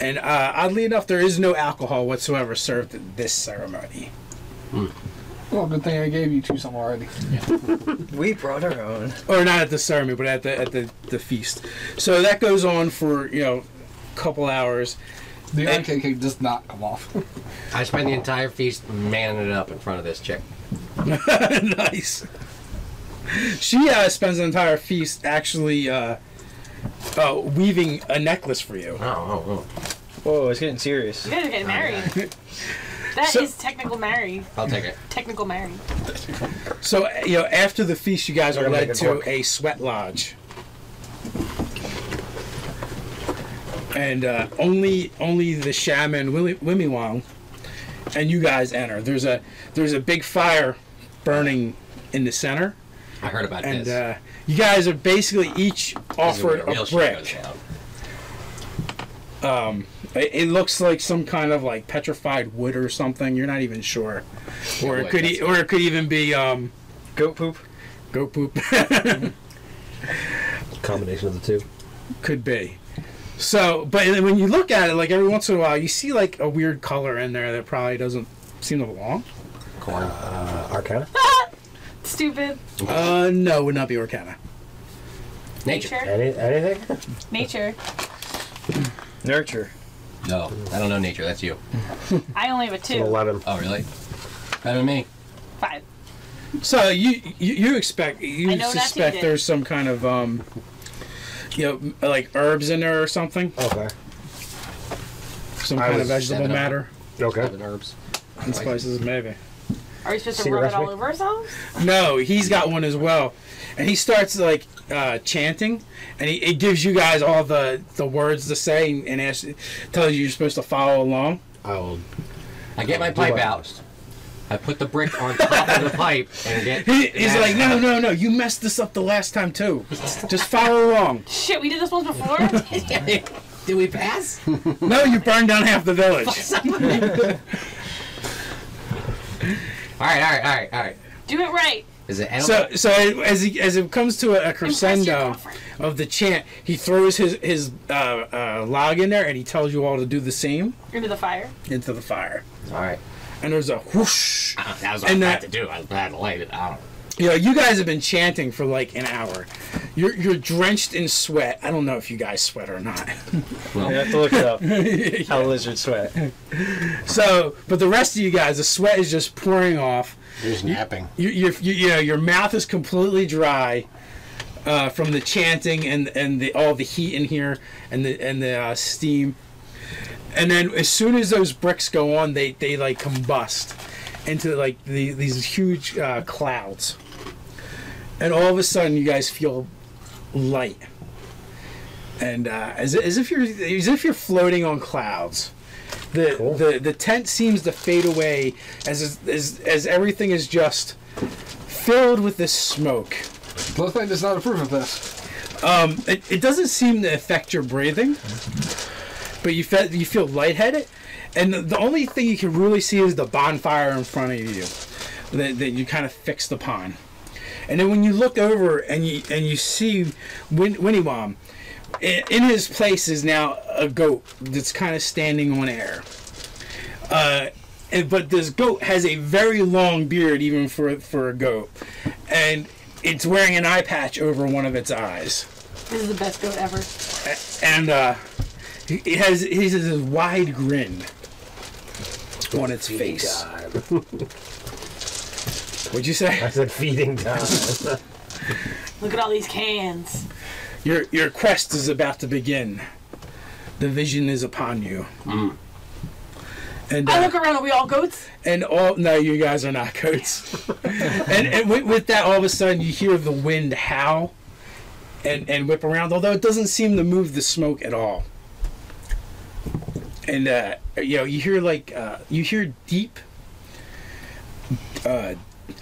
Speaker 1: And oddly enough, there is no alcohol whatsoever served at this ceremony.
Speaker 3: Well, good thing I gave you 2 some already.
Speaker 4: We brought our own.
Speaker 1: Or not at the ceremony, but at the feast. So that goes on for a couple hours.
Speaker 3: The RKK does not come off.
Speaker 2: I spend the entire feast manning it up in front of this chick.
Speaker 1: Nice. She spends the entire feast actually weaving a necklace for you.
Speaker 2: Oh.
Speaker 4: Whoa, it's getting serious.
Speaker 5: You guys are getting married. That is technical married.
Speaker 2: I'll take it.
Speaker 5: Technical married.
Speaker 1: So after the feast, you guys are
Speaker 7: We're gonna
Speaker 1: led
Speaker 7: make it
Speaker 1: to
Speaker 7: work.
Speaker 1: a sweat lodge, and only the shaman Wimiwang and you guys enter. There's a big fire burning in the center,
Speaker 2: I heard about
Speaker 1: and
Speaker 2: this.
Speaker 1: you guys are basically each
Speaker 2: This is where
Speaker 1: offered
Speaker 2: the real
Speaker 1: a
Speaker 2: shit goes
Speaker 1: brick.
Speaker 2: down.
Speaker 1: It looks like some kind of like petrified wood or something. You're not even sure, or it could even be
Speaker 4: Goat poop.
Speaker 1: goat poop.
Speaker 7: Combination of the 2.
Speaker 1: Could be. So, but when you look at it, like every once in a while, you see like a weird color in there that probably doesn't seem to belong.
Speaker 2: Corn.
Speaker 7: Arcana.
Speaker 5: Stupid.
Speaker 1: No, would not be Arcana.
Speaker 2: Nature.
Speaker 7: Anything?
Speaker 5: Nature.
Speaker 4: Nurture.
Speaker 2: No, I don't know nature. That's you.
Speaker 5: I only have a
Speaker 7: It's an
Speaker 5: 2.
Speaker 7: 11.
Speaker 2: Oh, really? Better than me.
Speaker 5: 5.
Speaker 1: So you
Speaker 5: I know
Speaker 1: suspect
Speaker 5: not to
Speaker 1: there's some kind of like herbs in there or something,
Speaker 7: Okay.
Speaker 1: some
Speaker 7: I
Speaker 1: kind of
Speaker 7: was
Speaker 1: vegetable
Speaker 2: 7
Speaker 1: matter
Speaker 7: Okay.
Speaker 2: 7 herbs.
Speaker 1: and spices, maybe.
Speaker 5: Are we supposed to
Speaker 7: Secret
Speaker 5: rub it all
Speaker 7: recipe?
Speaker 5: over ourselves?
Speaker 1: No, he's got one as well, and he starts like chanting, and he gives you guys all the words to say and tells you you're supposed to follow along.
Speaker 7: I'll
Speaker 2: I get my
Speaker 7: do
Speaker 2: pipe
Speaker 7: my
Speaker 2: out.
Speaker 7: best.
Speaker 2: I put the brick on top of the pipe and get.
Speaker 1: He's like, no, you messed this up the last time too. Just follow along.
Speaker 5: Shit, we did this once before?
Speaker 2: Did we pass?
Speaker 1: No, you burned down half the village.
Speaker 2: All right.
Speaker 5: Do it right.
Speaker 2: Is it edible?
Speaker 1: So as it comes to a
Speaker 5: Impress your
Speaker 1: crescendo
Speaker 5: girlfriend.
Speaker 1: of the chant, he throws his log in there and he tells you all to do the same
Speaker 5: Into the fire.
Speaker 1: into the fire.
Speaker 2: All right.
Speaker 1: And there's a whoosh.
Speaker 2: That was what
Speaker 1: And
Speaker 2: I
Speaker 1: that-
Speaker 2: had to do. I had to light it out.
Speaker 1: You guys have been chanting for like an hour. You're drenched in sweat. I don't know if you guys sweat or not.
Speaker 4: You have to look it up. How lizards sweat.
Speaker 1: So, but the rest of you guys, the sweat is just pouring off.
Speaker 6: He's napping.
Speaker 1: Your mouth is completely dry from the chanting and all the heat in here and the steam. And then as soon as those bricks go on, they like combust into like these huge clouds. And all of a sudden, you guys feel light. and as if you're floating on clouds. The tent seems to fade away as everything is just filled with this smoke.
Speaker 3: Bloodfang does not approve of this.
Speaker 1: It doesn't seem to affect your breathing, but you feel lightheaded, and the only thing you can really see is the bonfire in front of you that you kind of fixed upon. And then when you look over and you see Winnywam, in his place is now a goat that's kind of standing on air. But this goat has a very long beard, even for a goat, and it's wearing an eye patch over one of its eyes.
Speaker 5: This is the best goat ever.
Speaker 1: And he has this wide grin on its face. What'd you say?
Speaker 7: I said feeding time.
Speaker 5: Look at all these cans.
Speaker 1: Your quest is about to begin. The vision is upon you. And
Speaker 5: I look around. Are we all goats?
Speaker 1: And no, you guys are not goats. and with that, all of a sudden you hear the wind howl and whip around. Although it doesn't seem to move the smoke at all. And you hear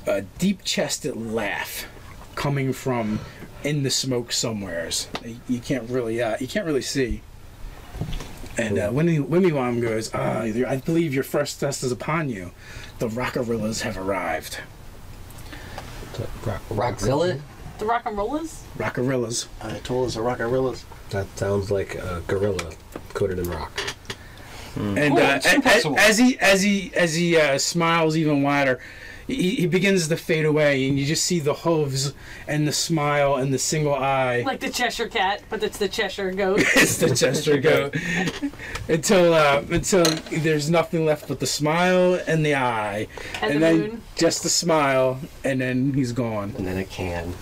Speaker 1: a deep-chested laugh coming from in the smoke somewheres. You can't really see. And Wimmywam goes, I believe your first test is upon you. The Rockarillas have arrived.
Speaker 2: Rockzilla?
Speaker 5: The rock and rollers?
Speaker 1: Rockarillas.
Speaker 6: I told us a Rockarillas.
Speaker 7: That sounds like a gorilla coated in rock.
Speaker 1: And as he smiles even wider, he begins to fade away, and you just see the hooves and the smile and the single eye.
Speaker 5: Like the Cheshire cat, but it's the Cheshire goat.
Speaker 1: It's the Chester goat. Until there's nothing left but the smile and the eye,
Speaker 5: And the
Speaker 1: then
Speaker 5: moon.
Speaker 1: just the smile, and then he's gone.
Speaker 2: And then a can.